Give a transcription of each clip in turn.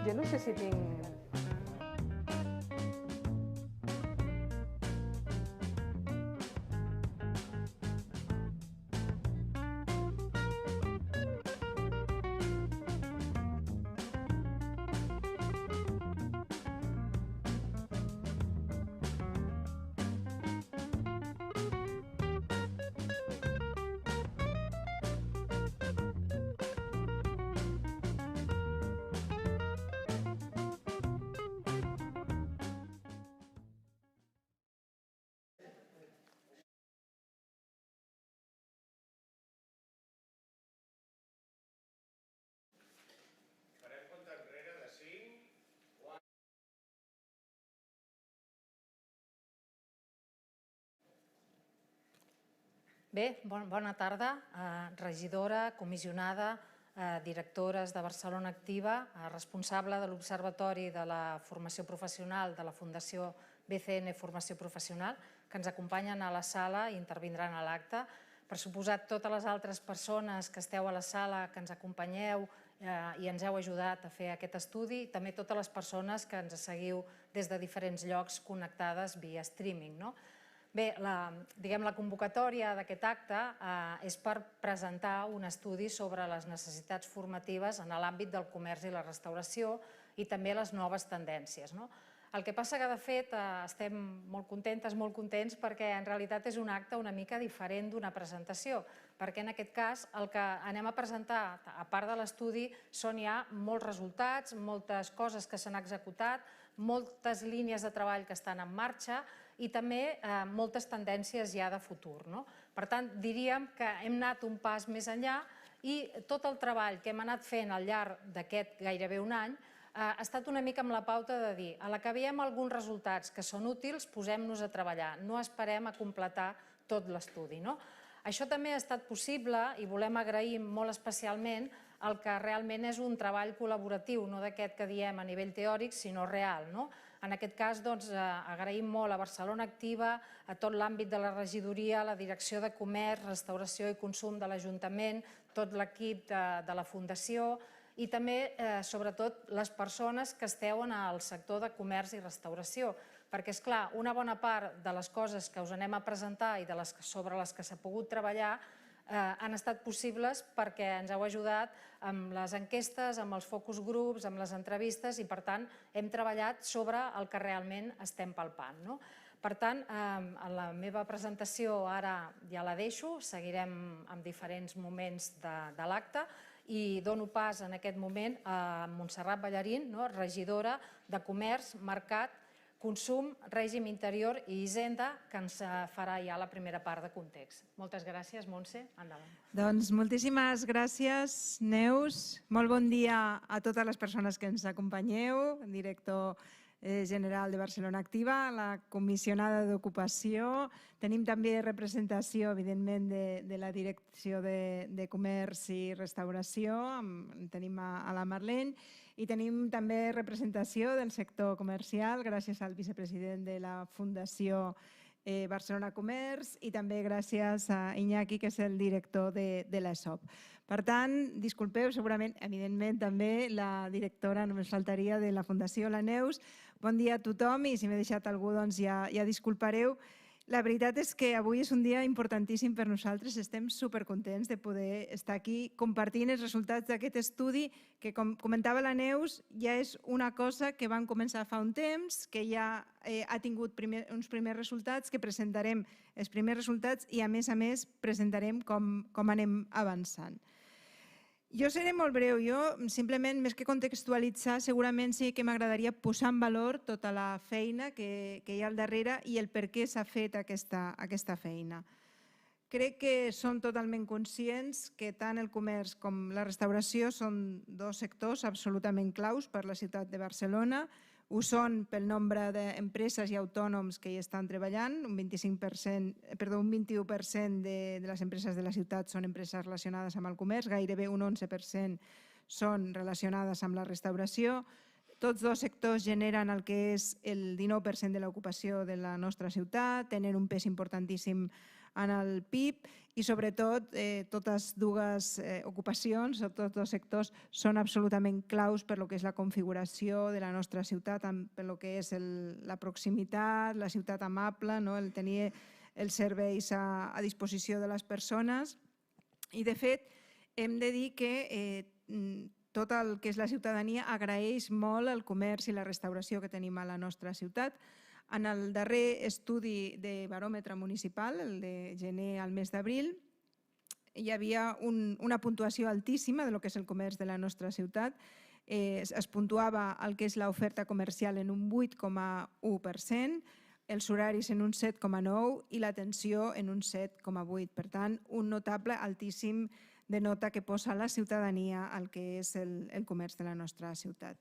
Jo no sé si tinc... Bé, bona tarda, regidora, comissionada, directores de Barcelona Activa, responsable de l'Observatori de la Formació Professional de la Fundació BCN Formació Professional, que ens acompanyen a la sala i intervindran a l'acte. Per suposat, totes les altres persones que esteu a la sala, que ens acompanyeu i ens heu ajudat a fer aquest estudi, i també totes les persones que ens seguiu des de diferents llocs connectades via streaming. Bé, la convocatòria d'aquest acte és per presentar un estudi sobre les necessitats formatives en l'àmbit del comerç i la restauració i també les noves tendències. El que passa que, de fet, estem molt contentes, molt contents, perquè en realitat és un acte una mica diferent d'una presentació, perquè en aquest cas el que anem a presentar, a part de l'estudi, són ja molts resultats, moltes coses que s'han executat, moltes línies de treball que estan en marxa i també moltes tendències ja de futur. Per tant, diríem que hem anat un pas més enllà i tot el treball que hem anat fent al llarg d'aquest gairebé un any ha estat una mica amb la pauta de dir a la que veiem alguns resultats que són útils, posem-nos a treballar, no esperem a completar tot l'estudi. Això també ha estat possible i volem agrair molt especialment el que realment és un treball col·laboratiu, no d'aquest que diem a nivell teòric, sinó real. En aquest cas, agraïm molt a Barcelona Activa, a tot l'àmbit de la regidoria, la Direcció de Comerç, Restauració i Consum de l'Ajuntament, tot l'equip de la Fundació i també, sobretot, les persones que esteu en el sector de comerç i restauració. Perquè, esclar, una bona part de les coses que us anem a presentar i sobre les que s'ha pogut treballar han estat possibles perquè ens heu ajudat amb les enquestes, amb els focus groups, amb les entrevistes i, per tant, hem treballat sobre el que realment estem palpant. Per tant, la meva presentació ara ja la deixo, seguirem en diferents moments de l'acte i dono pas en aquest moment a Montserrat Ballarín, regidora de Comerç, Mercat, Consum, Règim Interior i Hisenda, que ens farà ja la primera part de context. Moltes gràcies, Montse. Endavant. Doncs moltíssimes gràcies, Neus. Molt bon dia a totes les persones que ens acompanyeu, el director general de Barcelona Activa, la comissionada d'Ocupació. Tenim també representació, evidentment, de la Direcció de Comerç i Restauració. Tenim a la Marlene. I tenim també representació del sector comercial, gràcies al vicepresident de la Fundació Barcelona Comerç i també gràcies a Iñaki, que és el director de l'ESOP. Per tant, disculpeu, segurament, evidentment, també la directora, només faltaria, de la Fundació, la Neus. Bon dia a tothom i si m'he deixat algú, doncs ja disculpareu. La veritat és que avui és un dia importantíssim per nosaltres. Estem supercontents de poder estar aquí compartint els resultats d'aquest estudi que, com comentava la Neus, ja és una cosa que vam començar fa un temps, que ja ha tingut uns primers resultats, que presentarem els primers resultats i, a més, presentarem com anem avançant. Jo seré molt breu. Jo, simplement, més que contextualitzar, segurament sí que m'agradaria posar en valor tota la feina que hi ha al darrere i el per què s'ha fet aquesta feina. Crec que som totalment conscients que tant el comerç com la restauració són dos sectors absolutament claus per a la ciutat de Barcelona. Ho són pel nombre d'empreses i autònoms que hi estan treballant. Un 21% de les empreses de la ciutat són empreses relacionades amb el comerç, gairebé un 11% són relacionades amb la restauració. Tots dos sectors generen el que és el 19% de l'ocupació de la nostra ciutat, tenen un pes importantíssim en el PIB i sobretot totes dues ocupacions o tots dos sectors són absolutament claus per lo que és la configuració de la nostra ciutat, per lo que és la proximitat, la ciutat amable, el tenir els serveis a disposició de les persones. I de fet hem de dir que tot el que és la ciutadania agraeix molt el comerç i la restauració que tenim a la nostra ciutat. En el darrer estudi de baròmetre municipal, el de gener al mes d'abril, hi havia una puntuació altíssima de lo que és el comerç de la nostra ciutat. Es puntuava el que és l'oferta comercial en un 8,1%, els horaris en un 7,9% i l'atenció en un 7,8%. Per tant, un notable altíssim de nota que posa la ciutadania al que és el comerç de la nostra ciutat.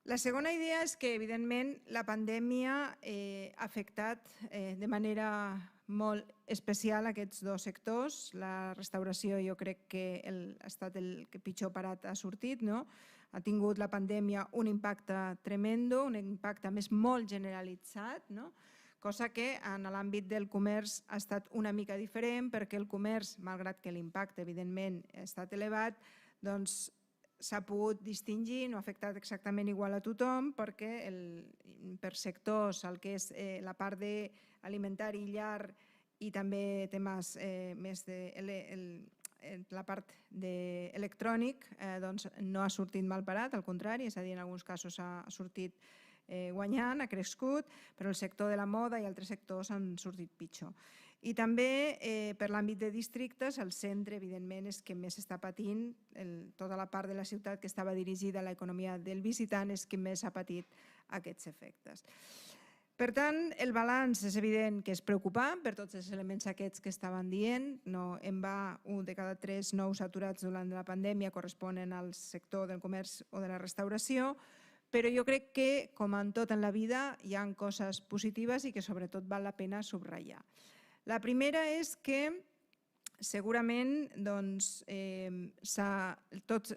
La segona idea és que, evidentment, la pandèmia ha afectat de manera molt especial aquests dos sectors. La restauració jo crec que ha estat el que pitjor parat ha sortit. Ha tingut la pandèmia un impacte tremendo, un impacte més molt generalitzat, cosa que en l'àmbit del comerç ha estat una mica diferent perquè el comerç, malgrat que l'impacte evidentment ha estat elevat, doncs s'ha pogut distingir, no ha afectat exactament igual a tothom perquè per sectors el que és la part alimentari i llar i també temes més de la part electrònic no ha sortit mal parat, al contrari, és a dir, en alguns casos ha sortit guanyant, ha crescut, però el sector de la moda i altres sectors han sortit pitjor. I també per l'àmbit de districtes, el centre evidentment és que més està patint, tota la part de la ciutat que estava dirigida a l'economia del visitant és que més ha patit aquests efectes. Per tant, el balanç és evident que és preocupant per tots els elements aquests que estaven dient. En va, 1 de cada 3 nous aturats durant la pandèmia corresponen al sector del comerç o de la restauració, però jo crec que, com en tot en la vida, hi ha coses positives i que sobretot val la pena subratllar. La primera és que segurament tots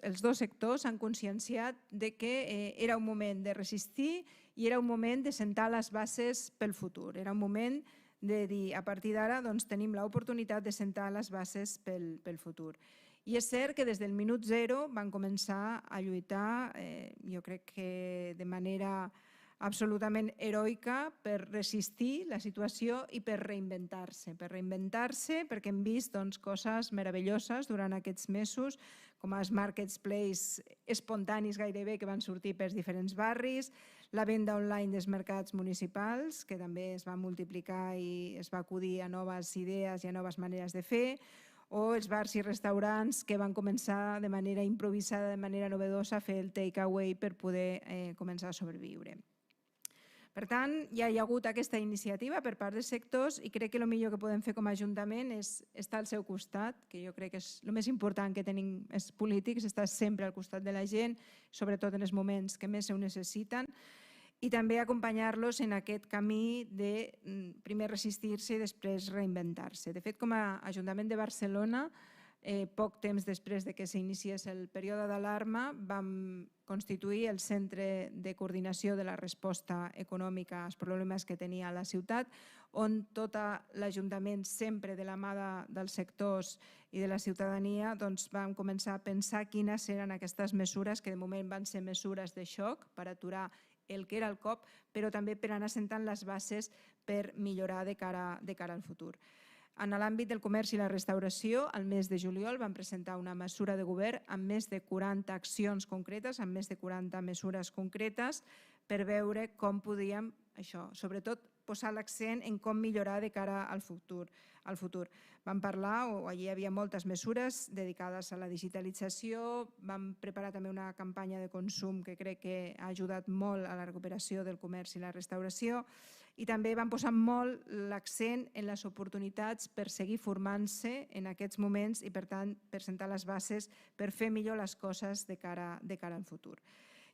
els dos sectors han conscienciat que era un moment de resistir i era un moment de sentar les bases pel futur. Era un moment de dir, a partir d'ara tenim l'oportunitat de sentar les bases pel futur. I és cert que des del minut zero van començar a lluitar, jo crec que de manera absolutament heroica per resistir la situació i per reinventar-se. Per reinventar-se perquè hem vist coses meravelloses durant aquests mesos, com els marketplaces espontanis gairebé que van sortir pels diferents barris, la venda online dels mercats municipals, que també es va multiplicar i es va acudir a noves idees i a noves maneres de fer, o els bars i restaurants que van començar de manera improvisada, de manera novedosa, a fer el take-away per poder començar a sobreviure. Per tant, ja hi ha hagut aquesta iniciativa per part dels sectors i crec que el millor que podem fer com a Ajuntament és estar al seu costat, que jo crec que és el més important que tenim els polítics, estar sempre al costat de la gent, sobretot en els moments que més ho necessiten, i també acompanyar-los en aquest camí de primer resistir-se i després reinventar-se. De fet, com a Ajuntament de Barcelona, poc temps després que s'iniciés el període d'alarma, vam constituir el Centre de Coordinació de la Resposta Econòmica als Problemes que tenia la ciutat, on tot l'Ajuntament, sempre de la mà dels sectors i de la ciutadania, vam començar a pensar quines eren aquestes mesures, que de moment van ser mesures de xoc per aturar el que era el cop, però també per anar sentant les bases per millorar de cara al futur. En l'àmbit del comerç i la restauració, al mes de juliol vam presentar una mesura de govern amb més de 40 accions concretes, amb més de 40 mesures concretes, per veure com podíem, sobretot, posar l'accent en com millorar de cara al futur. Vam parlar, o allí hi havia moltes mesures dedicades a la digitalització, vam preparar també una campanya de consum que crec que ha ajudat molt a la recuperació del comerç i la restauració, i també vam posar molt l'accent en les oportunitats per seguir formant-se en aquests moments i, per tant, per sentar les bases per fer millor les coses de cara al futur.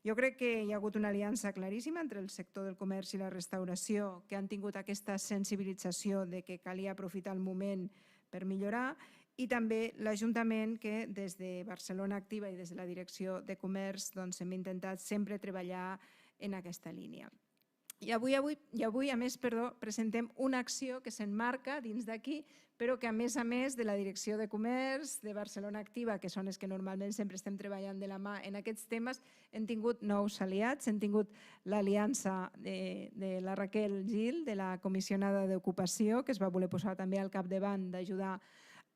Jo crec que hi ha hagut una aliança claríssima entre el sector del comerç i la restauració, que han tingut aquesta sensibilització de que calia aprofitar el moment per millorar, i també l'Ajuntament, que des de Barcelona Activa i des de la Direcció de Comerç hem intentat sempre treballar en aquesta línia. I avui, a més, presentem una acció que s'emmarca dins d'aquí, però que a més de la Direcció de Comerç, de Barcelona Activa, que són les que normalment sempre estem treballant de la mà en aquests temes, hem tingut nous aliats, hem tingut l'aliança de la Raquel Gil, de la comissionada d'Ocupació, que es va voler posar també al capdavant d'ajudar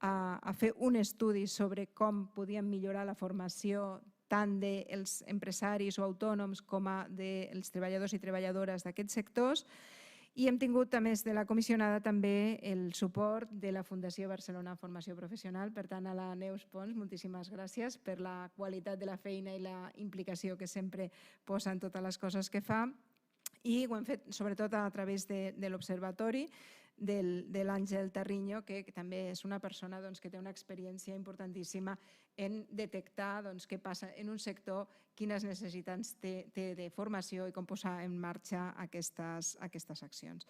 a fer un estudi sobre com podíem millorar la formació tant dels empresaris o autònoms com dels treballadors i treballadores d'aquests sectors. I hem tingut, a més de la comissionada, també el suport de la Fundació Barcelona Formació Professional. Per tant, a la Neus Pons, moltíssimes gràcies per la qualitat de la feina i la implicació que sempre posa en totes les coses que fa. I ho hem fet sobretot a través de l'Observatori, de l'Àngel Tarriño, que també és una persona que té una experiència importantíssima en detectar què passa en un sector, quines necessitats té de formació i com posar en marxa aquestes accions.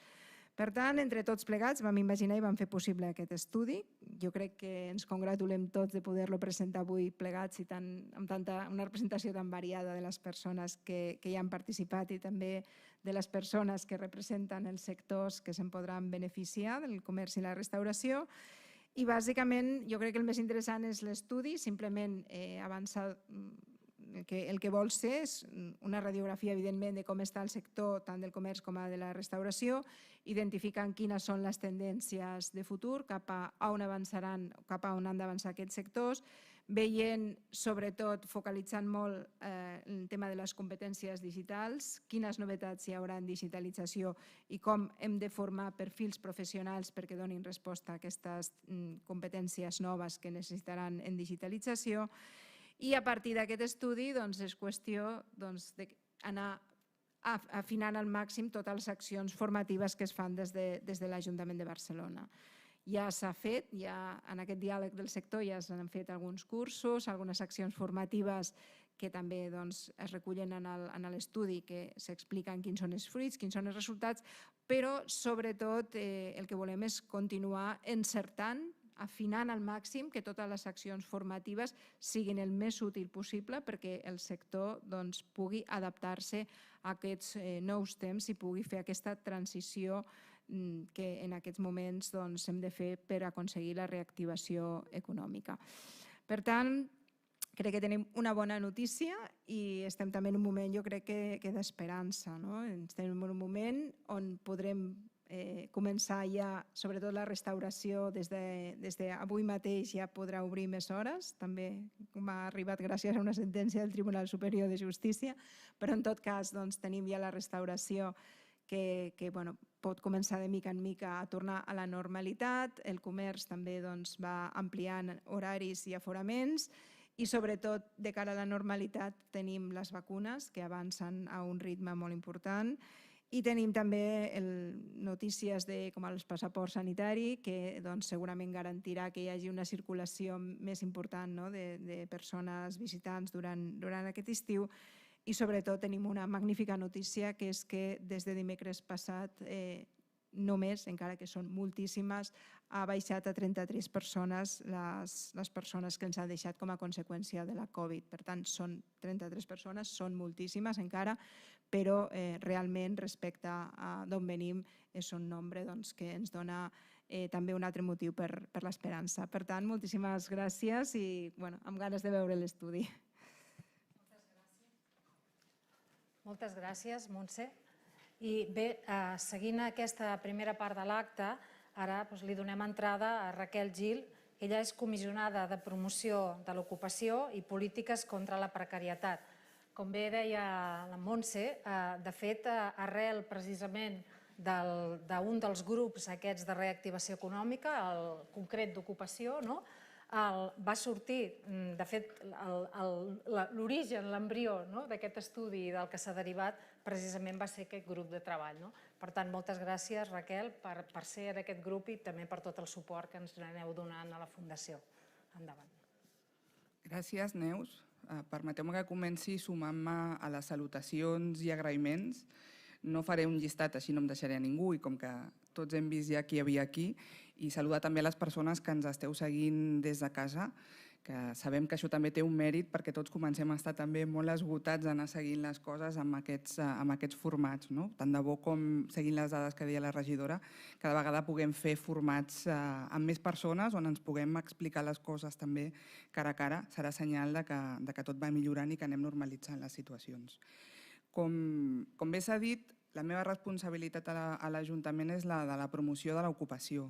Per tant, entre tots plegats vam imaginar i vam fer possible aquest estudi. Jo crec que ens congratulem tots de poder-lo presentar avui plegats i amb una representació tan variada de les persones que hi han participat i també de les persones que representen els sectors que se'n podran beneficiar del comerç i la restauració. I bàsicament jo crec que el més interessant és l'estudi, simplement avançar. El que vol ser és una radiografia, evidentment, de com està el sector tant del comerç com de la restauració, identificant quines són les tendències de futur, cap a on avançaran, cap a on han d'avançar aquests sectors, veient, sobretot, focalitzant molt el tema de les competències digitals, quines novetats hi haurà en digitalització i com hem de formar perfils professionals perquè donin resposta a aquestes competències noves que necessitaran en digitalització. I a partir d'aquest estudi és qüestió d'anar afinant al màxim totes les accions formatives que es fan des de l'Ajuntament de Barcelona. Ja s'ha fet, en aquest diàleg del sector ja s'han fet alguns cursos, algunes accions formatives que també es recullen en l'estudi, que s'expliquen quins són els fruits, quins són els resultats, però sobretot el que volem és continuar encertant, afinant al màxim que totes les accions formatives siguin el més útil possible perquè el sector pugui adaptar-se a aquests nous temps i pugui fer aquesta transició que en aquests moments hem de fer per aconseguir la reactivació econòmica. Per tant, crec que tenim una bona notícia i estem també en un moment, jo crec que d'esperança. Estem en un moment on podrem començar ja, sobretot la restauració, des d'avui mateix ja podrà obrir més hores, també m'ha arribat gràcies a una sentència del Tribunal Superior de Justícia, però en tot cas tenim ja la restauració que pot començar de mica en mica a tornar a la normalitat, el comerç també va ampliant horaris i aforaments i sobretot de cara a la normalitat tenim les vacunes que avancen a un ritme molt important. I tenim també notícies com el passaport sanitari, que segurament garantirà que hi hagi una circulació més important de persones visitants durant aquest estiu. I sobretot tenim una magnífica notícia, que és que des de dimecres passat només, encara que són moltíssimes, ha baixat a 33 persones les persones que ens ha deixat com a conseqüència de la Covid. Per tant, són 33 persones, són moltíssimes encara, però realment respecte a d'on venim és un nombre que ens dona també un altre motiu per l'esperança. Per tant, moltíssimes gràcies i amb ganes de veure l'estudi. Moltes gràcies, Montse. I bé, seguint aquesta primera part de l'acte, ara li donem entrada a Raquel Gil. Ella és comissionada de promoció de l'ocupació i polítiques contra la precarietat. Com bé deia la Montse, de fet, arrel precisament d'un dels grups aquests de reactivació econòmica, el concret d'ocupació, va sortir, de fet, l'origen, l'embrió d'aquest estudi del que s'ha derivat precisament va ser aquest grup de treball. Per tant, moltes gràcies, Raquel, per ser en aquest grup i també per tot el suport que ens aneu donant a la Fundació. Endavant. Gràcies, Neus. Permeteu-me que comenci sumant-me a les salutacions i agraïments. No faré un llistat, així no em deixaré a ningú, i com que tots hem vist ja qui hi havia aquí, I saludar també a les persones que ens esteu seguint des de casa, que sabem que això també té un mèrit perquè tots comencem a estar també molt esgotats d'anar seguint les coses amb aquests formats, no? Tant de bo com seguint les dades que deia la regidora, cada vegada puguem fer formats amb més persones on ens puguem explicar les coses també cara a cara. Serà senyal de que tot va millorant i que anem normalitzant les situacions. Com bé s'ha dit, la meva responsabilitat a l'Ajuntament és la de la promoció de l'ocupació.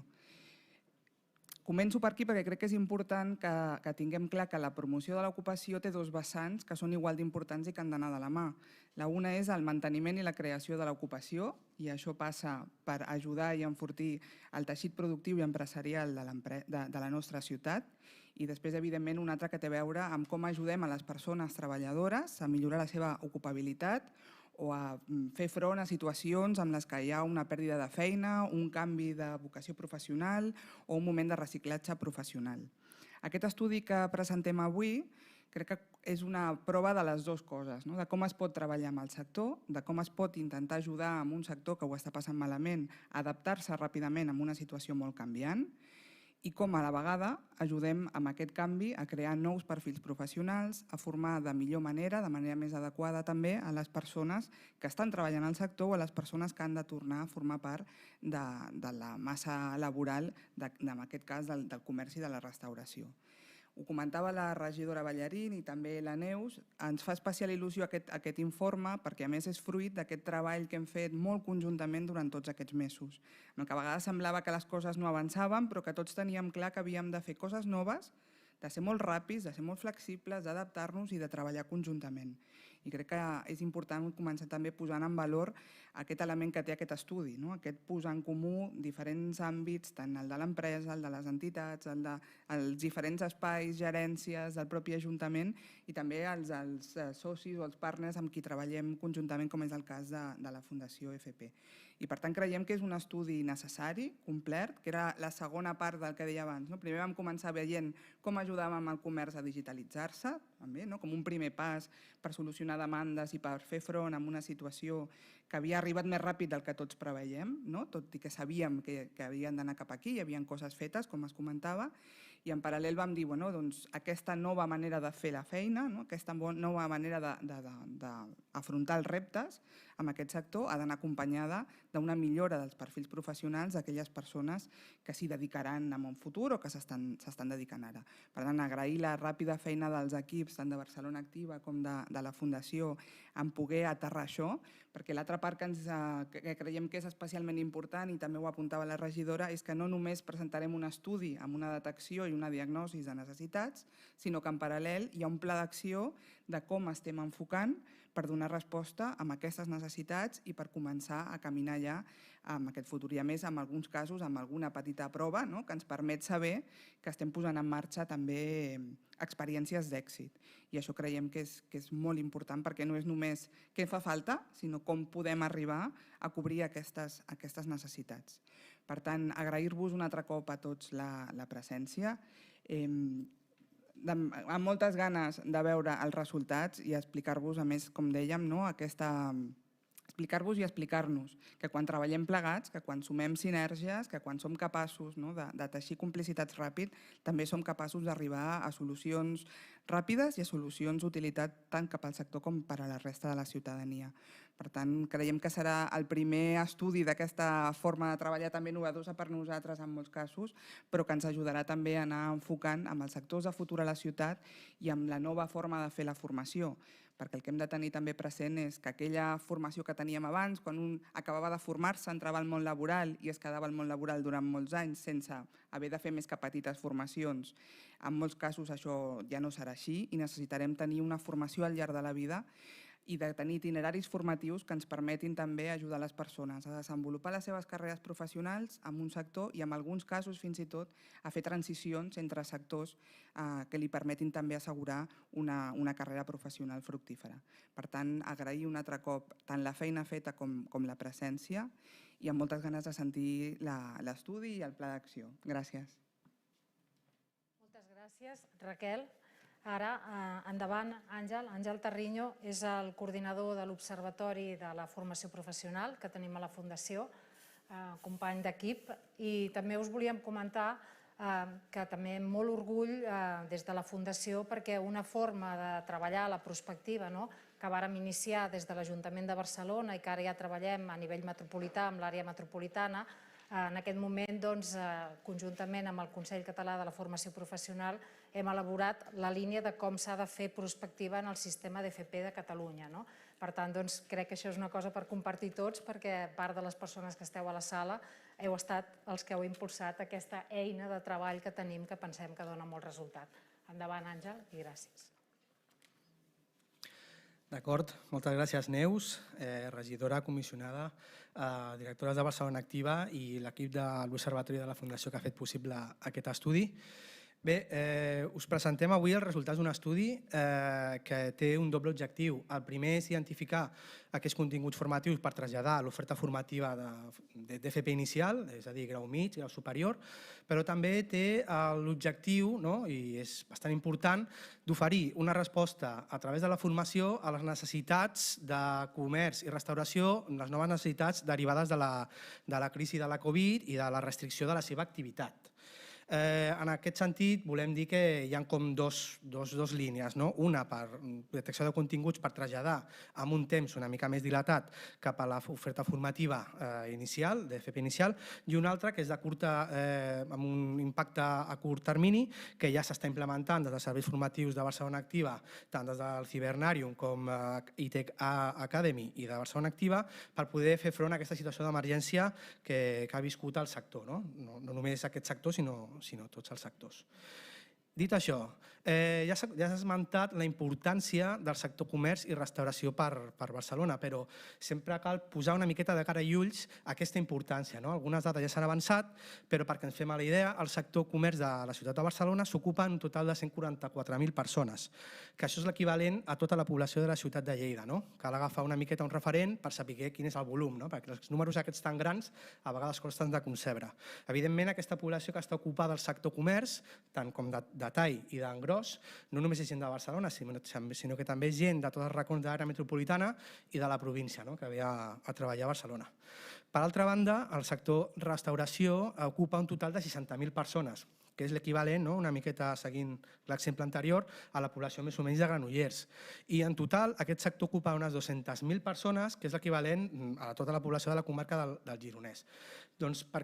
Començo per aquí perquè crec que és important que tinguem clar que la promoció de l'ocupació té dos vessants que són igual d'importants i que han d'anar de la mà. La una és el manteniment i la creació de l'ocupació, i això passa per ajudar i enfortir el teixit productiu i empresarial de la nostra ciutat. I després, evidentment, una altra que té a veure amb com ajudem a les persones treballadores a millorar la seva ocupabilitat o a fer front a situacions en les que hi ha una pèrdua de feina, un canvi de vocació professional o un moment de reciclatge professional. Aquest estudi que presentem avui crec que és una prova de les dues coses, no? De com es pot treballar amb el sector, de com es pot intentar ajudar a un sector que ho està passant malament a adaptar-se ràpidament a una situació molt canviant, i com a la vegada ajudem amb aquest canvi a crear nous perfils professionals, a formar de millor manera, de manera més adequada també, a les persones que estan treballant al sector o a les persones que han de tornar a formar part de la massa laboral, en aquest cas del comerç i de la restauració. Ho comentava la regidora Ballarín i també la Neus, ens fa especial il·lusió aquest informe perquè a més és fruit d'aquest treball que hem fet molt conjuntament durant tots aquests mesos. Que a vegades semblava que les coses no avançaven, però que tots teníem clar que havíem de fer coses noves, de ser molt ràpids, de ser molt flexibles, d'adaptar-nos i de treballar conjuntament. I crec que és important començar també posant en valor aquest element que té aquest estudi, aquest posar en comú diferents àmbits, tant el de l'empresa, el de les entitats, els diferents espais, gerències del propi Ajuntament i també els socis o els partners amb qui treballem conjuntament, com és el cas de la Fundació FP. I per tant creiem que és un estudi necessari, complet, que era la segona part del que deia abans. Primer vam començar veient com ajudàvem el comerç a digitalitzar-se, com un primer pas per solucionar demandes i per fer front a una situació que havia arribat més ràpid del que tots preveiem, tot i que sabíem que havien d'anar cap aquí, hi havia coses fetes, com es comentava, i en paral·lel vam dir aquesta nova manera de fer la feina, aquesta nova manera d'afrontar els reptes en aquest sector ha d'anar acompanyada d'una millora dels perfils professionals d'aquelles persones que s'hi dedicaran en un futur o que s'estan dedicant ara. Per tant, agrair la ràpida feina dels equips, tant de Barcelona Activa com de la Fundació, en poder aterrar això, perquè l'altra part que creiem que és especialment important, i també ho apuntava la regidora, és que no només presentarem un estudi amb una detecció i una diagnosi de necessitats, sinó que en paral·lel hi ha un pla d'acció de com estem enfocant per donar resposta a aquestes necessitats i per començar a caminar ja en aquest futur. I a més, en alguns casos, amb alguna petita prova que ens permet saber que estem posant en marxa també experiències d'èxit. I això creiem que és molt important perquè no és només què fa falta, sinó com podem arribar a cobrir aquestes necessitats. Per tant, agrair-vos un altre cop a tots la presència, amb moltes ganes de veure els resultats i explicar-vos, a més, com dèiem, explicar-vos i explicar-nos que quan treballem plegats, que quan sumem sinergies, que quan som capaços de teixir complicitats ràpid, també som capaços d'arribar a solucions ràpides i a solucions d'utilitat tant cap al sector com per a la resta de la ciutadania. Per tant, creiem que serà el primer estudi d'aquesta forma de treballar també novedosa per nosaltres en molts casos, però que ens ajudarà també a anar enfocant amb els sectors de futur a la ciutat i amb la nova forma de fer la formació, perquè el que hem de tenir també present és que aquella formació que teníem abans, quan un acabava de formar-se, entrava al món laboral i es quedava al món laboral durant molts anys sense haver de fer més que petites formacions, en molts casos això ja no serà així i necessitarem tenir una formació al llarg de la vida i de tenir itineraris formatius que ens permetin també ajudar les persones a desenvolupar les seves carreres professionals en un sector i en alguns casos fins i tot a fer transicions entre sectors que li permetin també assegurar una carrera professional fructífera. Per tant, agrair un altre cop tant la feina feta com la presència i amb moltes ganes de sentir l'estudi i el pla d'acció. Gràcies. Moltes gràcies, Raquel. Ara, endavant, Àngel. Àngel Tarriño és el coordinador de l'Observatori de la Formació Professional que tenim a la Fundació. company d'equip, i també us volíem comentar que també amb molt orgull des de la Fundació, perquè una forma de treballar la prospectiva que vàrem iniciar des de l'Ajuntament de Barcelona i que ara ja treballem a nivell metropolità, amb l'àrea metropolitana, en aquest moment, conjuntament amb el Consell Català de la Formació Professional, hem elaborat la línia de com s'ha de fer prospectiva en el sistema d'FP de Catalunya. Per tant, crec que això és una cosa per compartir tots, perquè part de les persones que esteu a la sala heu estat els que heu impulsat aquesta eina de treball que tenim, que pensem que dona molt resultat. Endavant, Àngel, i gràcies. D'acord, moltes gràcies, Neus, regidora, comissionada, directores de Barcelona Activa i l'equip de l'Observatori de la Fundació que ha fet possible aquest estudi. Bé, us presentem avui els resultats d'un estudi que té un doble objectiu. El primer és identificar aquests continguts formatius per traslladar l'oferta formativa d'FP inicial, és a dir, grau mig, grau superior, però també té l'objectiu, i és bastant important, d'oferir una resposta a través de la formació a les necessitats de comerç i restauració, les noves necessitats derivades de la crisi de la Covid i de la restricció de la seva activitat. En aquest sentit, volem dir que hi ha com dos línies. Una per detecció de continguts per traslladar amb un temps una mica més dilatat cap a l'oferta formativa inicial, d'FP inicial, i una altra que és amb un impacte a curt termini, que ja s'està implementant des dels serveis formatius de Barcelona Activa, tant des del Cibernarium com ITEC Academy i de Barcelona Activa, per poder fer front a aquesta situació d'emergència que ha viscut el sector. No només aquest sector, sinó tots els sectors. Dit això, ja s'ha esmentat la importància del sector comerç i restauració per Barcelona, però sempre cal posar una miqueta de cara i ulls a aquesta importància. Algunes dades ja s'han avançat, però perquè ens fem a la idea, el sector comerç de la ciutat de Barcelona s'ocupa un total de 144.000 persones, que això és l'equivalent a tota la població de la ciutat de Lleida. Cal agafar una miqueta un referent per saber quin és el volum, perquè els números aquests tan grans a vegades costen de concebre. Evidentment, aquesta població que està ocupada al sector comerç, tant com de tall i d'engròs, no només és gent de Barcelona, sinó que també és gent de tots els racons de l'àrea metropolitana i de la província, que ve a treballar a Barcelona. Per altra banda, el sector restauració ocupa un total de 60.000 persones, que és l'equivalent, una miqueta seguint l'exemple anterior, a la població més o menys de Granollers. I en total aquest sector ocupa unes 200.000 persones, que és l'equivalent a tota la població de la comarca del Gironès. Doncs per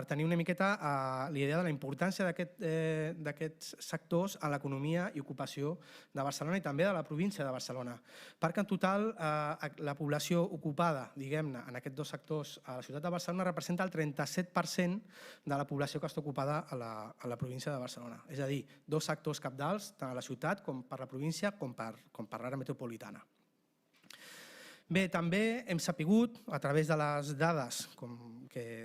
tenir una miqueta la idea de la importància d'aquests sectors en l'economia i ocupació de Barcelona i també de la província de Barcelona. Perquè en total la població ocupada, diguem-ne, en aquests dos sectors a la ciutat de Barcelona representa el 37% de la població que està ocupada a la província de Barcelona. És a dir, dos sectors cabdals, tant a la ciutat com per la província com per l'àrea metropolitana. Bé, també hem sabut, a través de les dades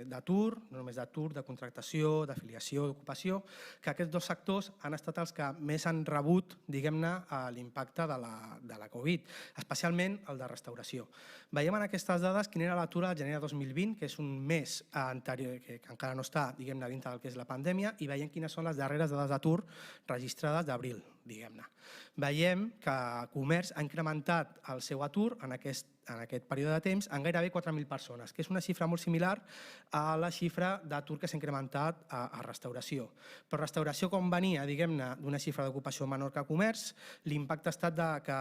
d'atur, no només d'atur, de contractació, d'afiliació, d'ocupació, que aquests dos sectors han estat els que més han rebut, diguem-ne, l'impacte de la Covid, especialment el de restauració. Veiem en aquestes dades quin era l'atur al gener de 2020, que és un mes anterior, que encara no està, diguem-ne, dintre del que és la pandèmia, i veiem quines són les darreres dades d'atur registrades d'abril, diguem-ne. Veiem que Comerç ha incrementat el seu atur en aquest període de temps en gairebé 4.000 persones, que és una xifra molt similar a la xifra d'atur que s'ha incrementat a restauració. Però restauració, com venia, diguem-ne, d'una xifra d'ocupació menor que Comerç, l'impacte ha estat que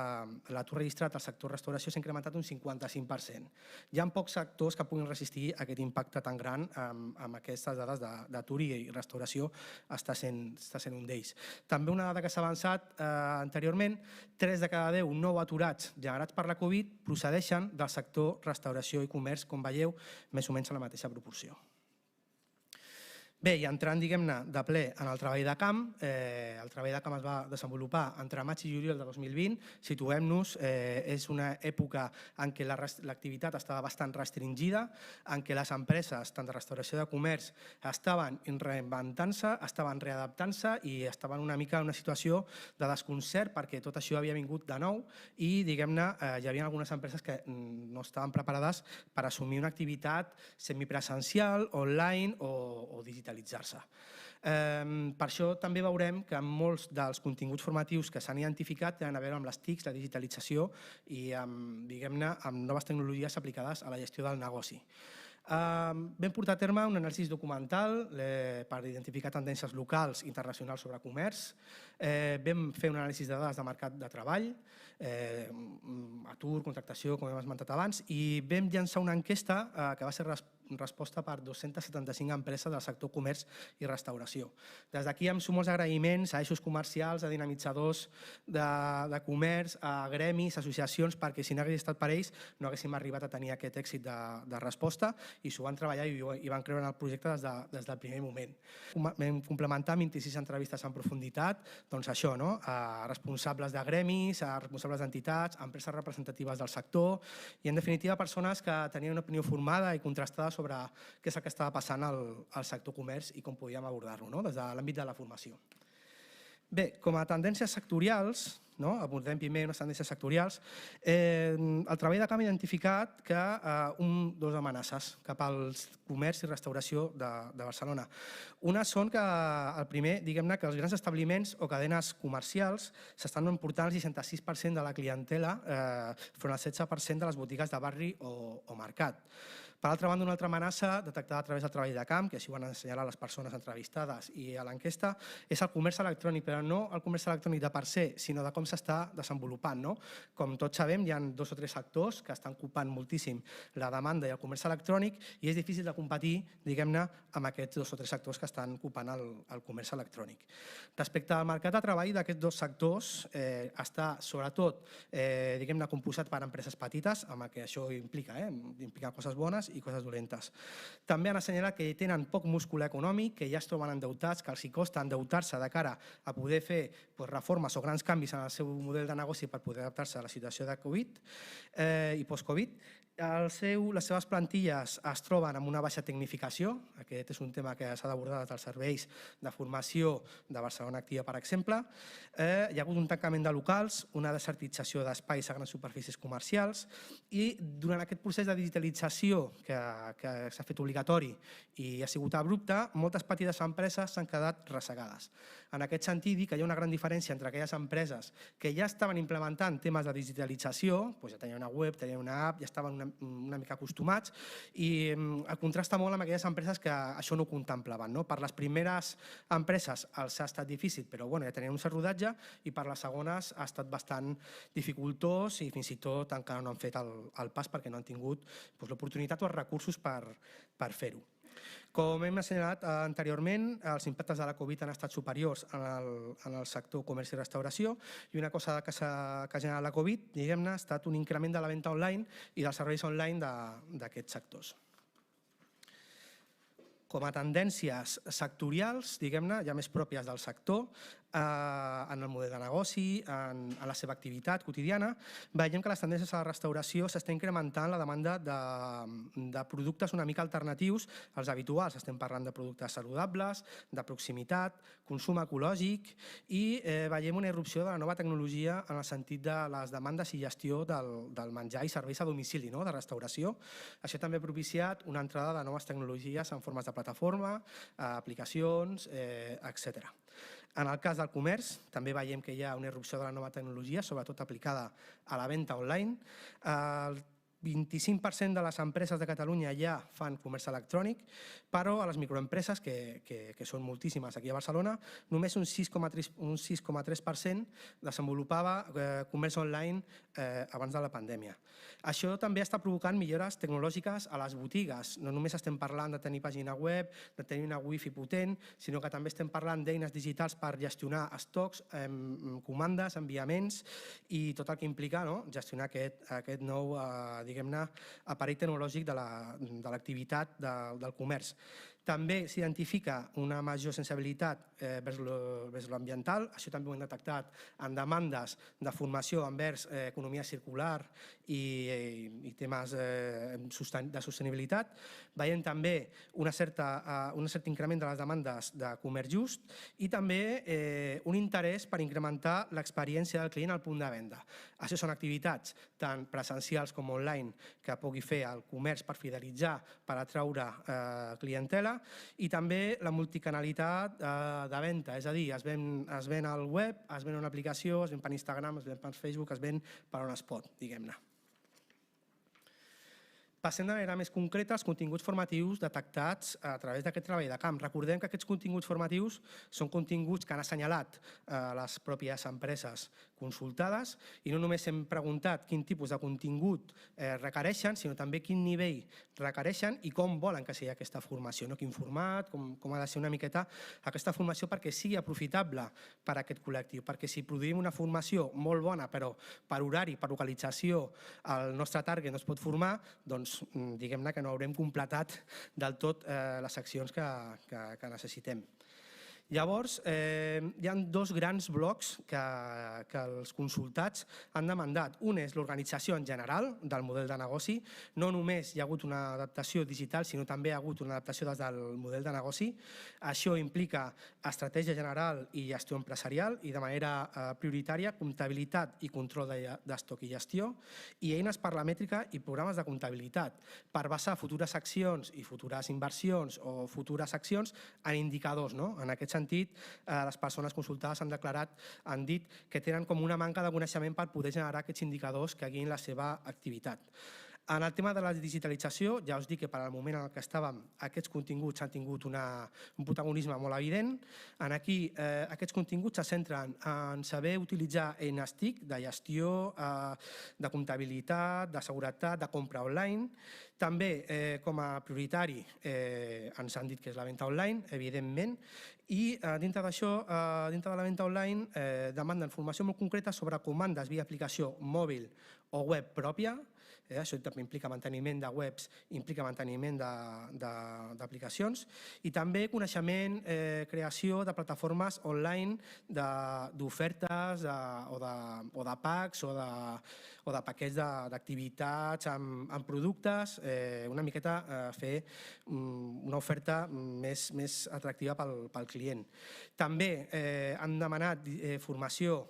l'atur registrat al sector restauració s'ha incrementat un 55%. Hi ha pocs sectors que puguin resistir aquest impacte tan gran amb aquestes dades d'atur i restauració està sent un d'ells. També una dada que s'ha avançat anteriorment, 3 de cada 10 nous aturats generats per la Covid procedeixen del sector restauració i comerç, com veieu, més o menys a la mateixa proporció. Bé, i entrant, diguem-ne, de ple en el treball de camp, el treball de camp es va desenvolupar entre maig i juliol de 2020. Situem-nos, és una època en què l'activitat estava bastant restringida, en què les empreses, tant de restauració de comerç, estaven reinventant-se, estaven readaptant-se i estaven una mica en una situació de desconcert perquè tot això havia vingut de nou i, diguem-ne, hi havia algunes empreses que no estaven preparades per assumir una activitat semipresencial, online o digital. Per això també veurem que molts dels continguts formatius que s'han identificat tenen a veure amb les TICs, la digitalització i amb noves tecnologies aplicades a la gestió del negoci. Vam portar a terme un anàlisi documental per identificar tendències locals i internacionals sobre comerç. Vam fer un anàlisi de dades de mercat de treball, atur, contractació, com hem esmentat abans, i vam llançar una enquesta que va ser resposta per 275 empreses del sector comerç i restauració. Des d'aquí em sumo els agraïments a eixos comercials, a dinamitzadors de comerç, a gremis, associacions, perquè si no hagués estat per ells no haguéssim arribat a tenir aquest èxit de resposta i s'ho van treballar i van creure en el projecte des del primer moment. Vam complementar 26 entrevistes en profunditat, doncs això, a responsables de gremis, a responsables d'entitats, a empreses representatives del sector i, en definitiva, persones que tenien una opinió formada i contrastada sobre què és el que estava passant al sector comerç i com podíem abordar-lo des de l'àmbit de la formació. Bé, com a tendències sectorials, abordem primer unes tendències sectorials, el treball de camp ha identificat que dues amenaces cap al comerç i restauració de Barcelona. Una són que, el primer, diguem-ne que els grans establiments o cadenes comercials s'estan emportant el 66% de la clientela front al 16% de les botigues de barri o mercat. Per altra banda, una altra amenaça detectada a través del treball de camp, que així ho han assenyalat les persones entrevistades i a l'enquesta, és el comerç electrònic, però no el comerç electrònic de per se, sinó de com s'està desenvolupant. Com tots sabem, hi ha 2 o 3 sectors que estan ocupant moltíssim la demanda i el comerç electrònic i és difícil de competir, diguem-ne, amb aquests 2 o 3 sectors que estan ocupant el comerç electrònic. Respecte al mercat de treball d'aquests 2 sectors, està sobretot, diguem-ne, composat per empreses petites, amb el que això implica coses bones i coses dolentes. També han assenyalat que tenen poc múscul econòmic, que ja es troben endeutats, que els hi costa endeutar-se de cara a poder fer reformes o grans canvis en el seu model de negoci per poder adaptar-se a la situació de Covid i post-Covid. Les seves plantilles es troben amb una baixa tecnificació. Aquest és un tema que s'ha d'abordar des dels serveis de formació de Barcelona Activa, per exemple. Hi ha hagut un tancament de locals, una desertització d'espais a grans superfícies comercials i durant aquest procés de digitalització que s'ha fet obligatori i ha sigut abrupte, moltes petites empreses s'han quedat ressegades. En aquest sentit, dir que hi ha una gran diferència entre aquelles empreses que ja estaven implementant temes de digitalització, ja tenien una web, tenien una app, ja estaven una mica acostumats i contrasta molt amb aquelles empreses que això no ho contemplaven. Per les primeres empreses els ha estat difícil, però ja tenien un cert rodatge i per les segones ha estat bastant dificultós i fins i tot encara no han fet el pas perquè no han tingut l'oportunitat o els recursos per fer-ho. Com hem assenyalat anteriorment, els impactes de la Covid han estat superiors en el sector comerç i restauració i una cosa que ha generat la Covid, diguem-ne, ha estat un increment de la venda online i dels serveis online d'aquests sectors. Com a tendències sectorials, diguem-ne, ja més pròpies del sector, en el model de negoci, en la seva activitat quotidiana, veiem que les tendències a la restauració s'està incrementant la demanda de productes una mica alternatius als habituals. Estem parlant de productes saludables, de proximitat, consum ecològic i veiem una irrupció de la nova tecnologia en el sentit de les demandes i gestió del menjar i serveis a domicili, de restauració. Això també ha propiciat una entrada de noves tecnologies en formes de plataforma, aplicacions, etc. En el cas del comerç, també veiem que hi ha una irrupció de la nova tecnologia, sobretot aplicada a la venda online. El 25% de les empreses de Catalunya ja fan comerç electrònic, però a les microempreses, que són moltíssimes aquí a Barcelona, només un 6,3% desenvolupava comerç online abans de la pandèmia. Això també està provocant millores tecnològiques a les botigues. No només estem parlant de tenir pàgina web, de tenir una wifi potent, sinó que també estem parlant d'eines digitals per gestionar estocs, comandes, enviaments i tot el que implica gestionar aquest nou, diguem-ne, aparell tecnològic de l'activitat del comerç. També s'identifica una major sensibilitat vers l'ambiental, això també ho hem detectat en demandes de formació envers economia circular i temes de sostenibilitat. Veiem també un cert increment de les demandes de comerç just i també un interès per incrementar l'experiència del client al punt de venda. Això són activitats tant presencials com online que pugui fer el comerç per fidelitzar, per atraure clientela, i també la multicanalitat de venda, és a dir, es ven al web, es ven una aplicació, es ven per Instagram, es ven per Facebook, es ven per on es pot, diguem-ne. Passem de manera més concreta als continguts formatius detectats a través d'aquest treball de camp. Recordem que aquests continguts formatius són continguts que han assenyalat les pròpies empreses consultades i no només hem preguntat quin tipus de contingut requereixen, sinó també quin nivell requereixen i com volen que sigui aquesta formació, quin format, com ha de ser una miqueta aquesta formació perquè sigui aprofitable per a aquest col·lectiu, perquè si produïm una formació molt bona però per horari, per localització, el nostre target no es pot formar, doncs diguem-ne que no haurem completat del tot les accions que necessitem. Llavors, hi ha dos grans blocs que els consultats han demandat. Un és l'organització en general del model de negoci. No només hi ha hagut una adaptació digital, sinó també hi ha hagut una adaptació des del model de negoci. Això implica estratègia general i gestió empresarial i de manera prioritària comptabilitat i control d'estoc i gestió i eines per la mètrica i programes de comptabilitat per basar futures accions i futures inversions o futures accions en indicadors. En aquest sentit, les persones consultades han dit que tenen com una manca de coneixement per poder generar aquests indicadors que guiïn la seva activitat. En el tema de la digitalització, ja us dic que per al moment en què estàvem, aquests continguts han tingut un protagonisme molt evident. Aquí, aquests continguts se centren en saber utilitzar eines TIC de gestió, de comptabilitat, de seguretat, de compra online. També, com a prioritari, ens han dit que és la venda online, evidentment, i dintre d'això, dintre de la venda online, demanden formació molt concreta sobre comandes via aplicació mòbil o web pròpia. Això també implica manteniment de webs, implica manteniment d'aplicacions i també coneixement, creació de plataformes online d'ofertes o de packs o de paquets d'activitats amb productes, una miqueta fer una oferta més atractiva pel client. També han demanat formació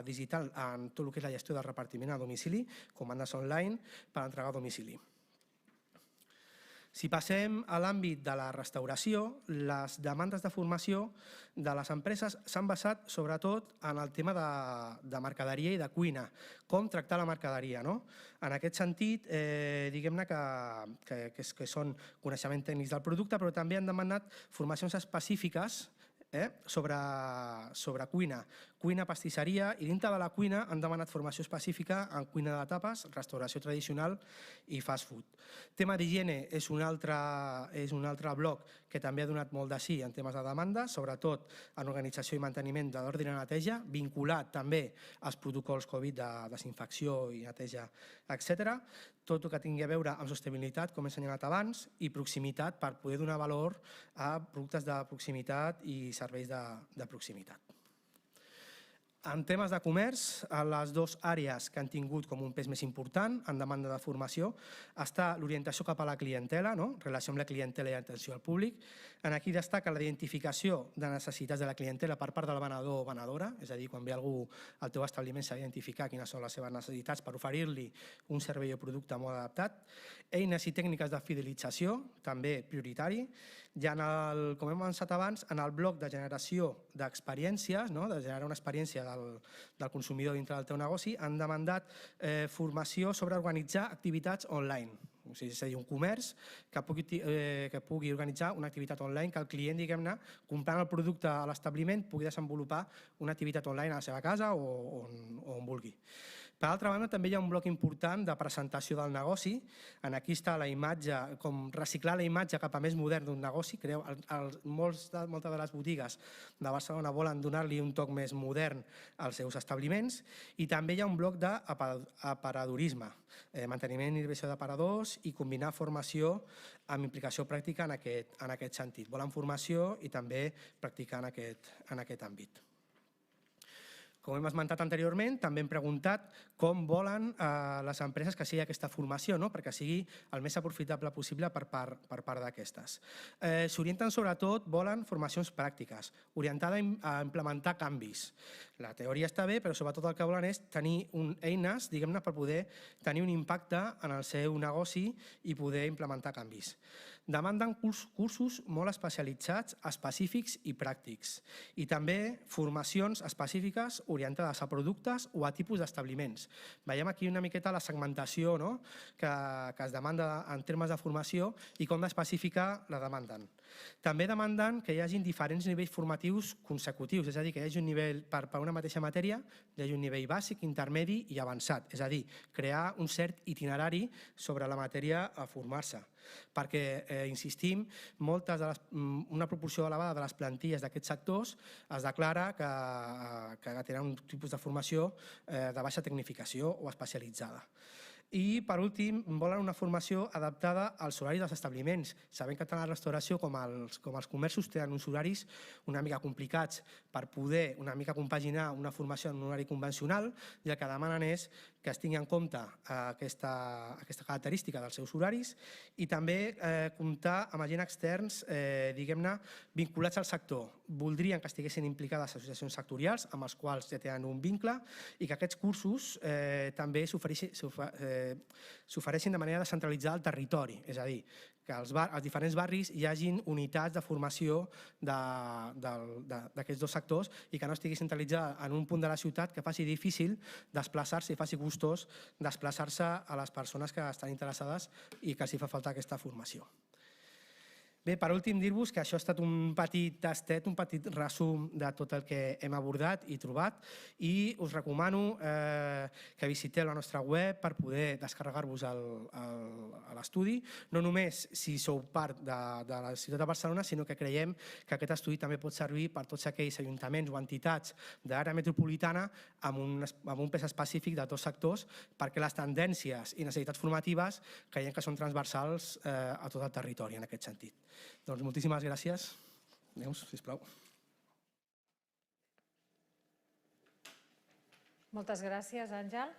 digital en tot el que és la gestió del repartiment a domicili, comandes online per entregar a domicili. Si passem a l'àmbit de la restauració, les demandes de formació de les empreses s'han basat sobretot en el tema de mercaderia i de cuina, com tractar la mercaderia. En aquest sentit, diguem-ne que són coneixements tècnics del producte, però també han demanat formacions específiques sobre cuina, cuina, pastisseria, i dintre de la cuina han demanat formació específica en cuina de tapes, restauració tradicional i fast food. Tema d'higiene és un altre bloc que també ha donat molt de sí en temes de demanda, sobretot en organització i manteniment de l'ordre de neteja, vinculat també als protocols Covid de desinfecció i neteja, etc. Tot el que tingui a veure amb sostenibilitat, com he assenyalat abans, i proximitat per poder donar valor a productes de proximitat i serveis de proximitat. En temes de comerç, les dues àrees que han tingut com un pes més important en demanda de formació està l'orientació cap a la clientela, relació amb la clientela i atenció al públic. Aquí destaca la identificació de necessitats de la clientela per part del venedor o venedora, és a dir, quan ve algú al teu establiment s'ha d'identificar quines són les seves necessitats per oferir-li un servei o producte molt adaptat. Eines i tècniques de fidelització, també prioritari. Ja, com hem avançat abans, en el bloc de generació d'experiències, de generar una experiència del consumidor dintre del teu negoci, han demandat formació sobre organitzar activitats online. És a dir, un comerç que pugui organitzar una activitat online que el client, diguem-ne, comprant el producte a l'establiment, pugui desenvolupar una activitat online a la seva casa o on vulgui. Per altra banda, també hi ha un bloc important de presentació del negoci. Aquí està la imatge, com reciclar la imatge cap a més modern d'un negoci. Moltes de les botigues de Barcelona volen donar-li un toc més modern als seus establiments. I també hi ha un bloc d'aparadorisme, manteniment i diversió d'aparadors i combinar formació amb implicació pràctica en aquest sentit. Volen formació i també practicar en aquest àmbit. Com hem esmentat anteriorment, també hem preguntat com volen les empreses que sigui aquesta formació, perquè sigui el més aprofitable possible per part d'aquestes. S'orienten sobretot, volen formacions pràctiques, orientada a implementar canvis. La teoria està bé, però sobretot el que volen és tenir eines, diguem-ne, per poder tenir un impacte en el seu negoci i poder implementar canvis. Demanden cursos molt especialitzats, específics i pràctics, i també formacions específiques orientades a productes o a tipus d'establiments. Veiem aquí una miqueta la segmentació que es demanda en termes de formació i com d'específica la demanden. També demanden que hi hagi diferents nivells formatius consecutius, és a dir, que hi hagi un nivell per una mateixa matèria, hi hagi un nivell bàsic, intermedi i avançat, és a dir, crear un cert itinerari sobre la matèria a formar-se. Perquè, insistim, una proporció elevada de les plantilles d'aquests sectors es declara que tenen un tipus de formació de baixa tecnificació o especialitzada. I, per últim, volen una formació adaptada als horaris dels establiments. Sabem que tant la restauració com els comerços tenen uns horaris una mica complicats per poder una mica compaginar una formació en un horari convencional, i el que demanen és que es tingui en compte aquesta característica dels seus horaris i també comptar amb agents externs, diguem-ne, vinculats al sector. Voldrien que estiguessin implicades associacions sectorials amb els quals ja tenen un vincle i que aquests cursos també s'ofereixin de manera descentralitzada al territori, és a dir, que als diferents barris hi hagin unitats de formació d'aquests dos sectors i que no estigui centralitzada en un punt de la ciutat que faci difícil desplaçar-se i faci costós desplaçar-se a les persones que estan interessades i que els fa falta aquesta formació. Bé, per últim, dir-vos que això ha estat un petit tastet, un petit resum de tot el que hem abordat i trobat, i us recomano que visiteu la nostra web per poder descarregar-vos l'estudi, no només si sou part de la ciutat de Barcelona, sinó que creiem que aquest estudi també pot servir per tots aquells ajuntaments o entitats de l'àrea metropolitana amb un pes específic de tots sectors, perquè les tendències i necessitats formatives creiem que són transversals a tot el territori en aquest sentit. Doncs moltíssimes gràcies. Neus, sisplau. Moltes gràcies, Àngel.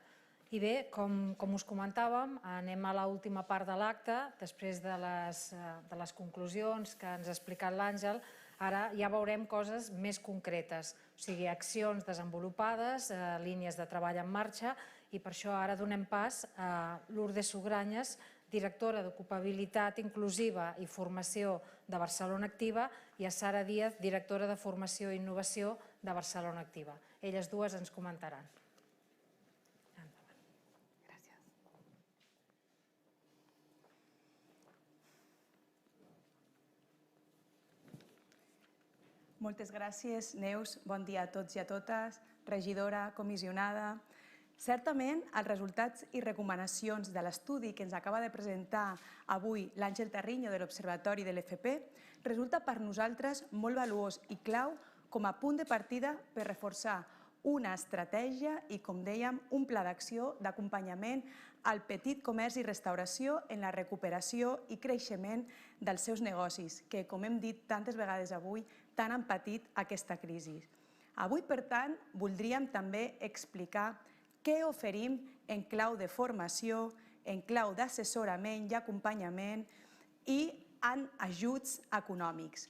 I bé, com us comentàvem, anem a l'última part de l'acte. Després de les conclusions que ens ha explicat l'Àngel, ara ja veurem coses més concretes, o sigui, accions desenvolupades, línies de treball en marxa, i per això ara donem pas a Lourdes Sugranyes, directora d'Ocupabilitat Inclusiva i Formació de Barcelona Activa, i a Sara Díaz, directora de Formació i Innovació de Barcelona Activa. Elles dues ens comentaran. Moltes gràcies, Neus. Bon dia a tots i a totes, regidora, comissionada. Certament, els resultats i recomanacions de l'estudi que ens acaba de presentar avui l'Àngel Tarriño de l'Observatori de l'FP resulta per nosaltres molt valuós i clau com a punt de partida per reforçar una estratègia i, com dèiem, un pla d'acció d'acompanyament al petit comerç i restauració en la recuperació i creixement dels seus negocis, que, com hem dit tantes vegades avui, tant han patit aquesta crisi. Avui, per tant, voldríem també explicar què oferim en clau de formació, en clau d'assessorament i acompanyament i en ajuts econòmics.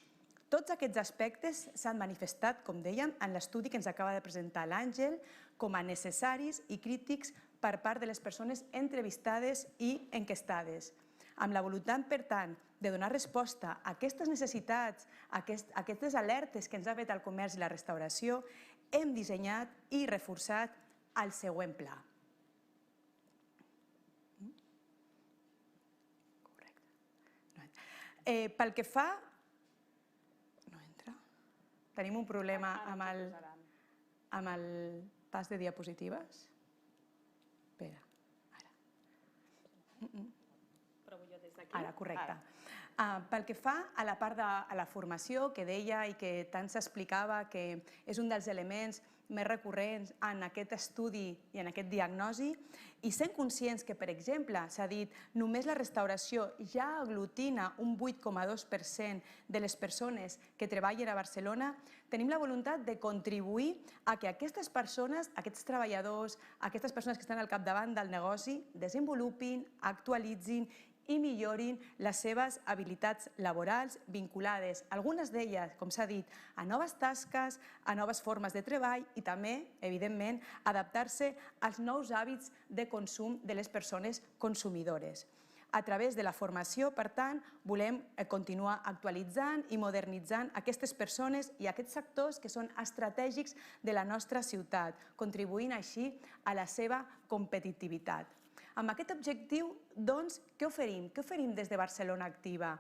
Tots aquests aspectes s'han manifestat, com dèiem, en l'estudi que ens acaba de presentar l'Àngel com a necessaris i crítics per part de les persones entrevistades i enquestades. Amb la voluntat, per tant, de donar resposta a aquestes necessitats, a aquestes alertes que ens ha fet el comerç i la restauració, hem dissenyat i reforçat el següent pla. Pel que fa... No entra. Tenim un problema amb el pas de diapositives? Espera, ara. Provo jo des d'aquí? Ara, correcte. Pel que fa a la part de la formació que deia i que tant s'explicava que és un dels elements més recurrents en aquest estudi i en aquest diagnosi, i sent conscients que, per exemple, s'ha dit, només la restauració ja aglutina un 8,2% de les persones que treballen a Barcelona, tenim la voluntat de contribuir a que aquestes persones, aquests treballadors, aquestes persones que estan al capdavant del negoci, desenvolupin, actualitzin i millorin les seves habilitats laborals vinculades, algunes d'elles, com s'ha dit, a noves tasques, a noves formes de treball i també, evidentment, adaptar-se als nous hàbits de consum de les persones consumidores. A través de la formació, per tant, volem continuar actualitzant i modernitzant aquestes persones i aquests sectors que són estratègics de la nostra ciutat, contribuint així a la seva competitivitat. Amb aquest objectiu, doncs, què oferim? Què oferim des de Barcelona Activa?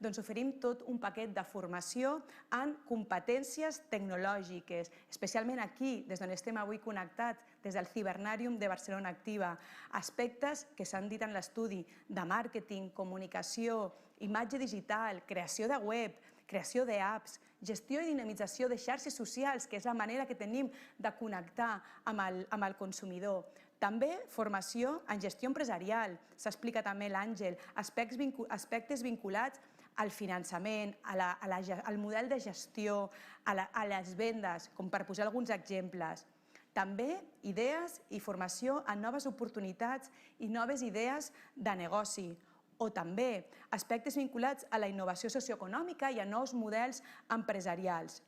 Doncs oferim tot un paquet de formació en competències tecnològiques, especialment aquí, des d'on estem avui connectats, des del Cibernàrium de Barcelona Activa, aspectes que s'han dit en l'estudi de màrqueting, comunicació, imatge digital, creació de web, creació d'apps, gestió i dinamització de xarxes socials, que és la manera que tenim de connectar amb el consumidor. També formació en gestió empresarial, s'explica també l'Àngel, aspectes vinculats al finançament, al model de gestió, a les vendes, com per posar alguns exemples. També idees i formació en noves oportunitats i noves idees de negoci, o també aspectes vinculats a la innovació socioeconòmica i a nous models empresarials.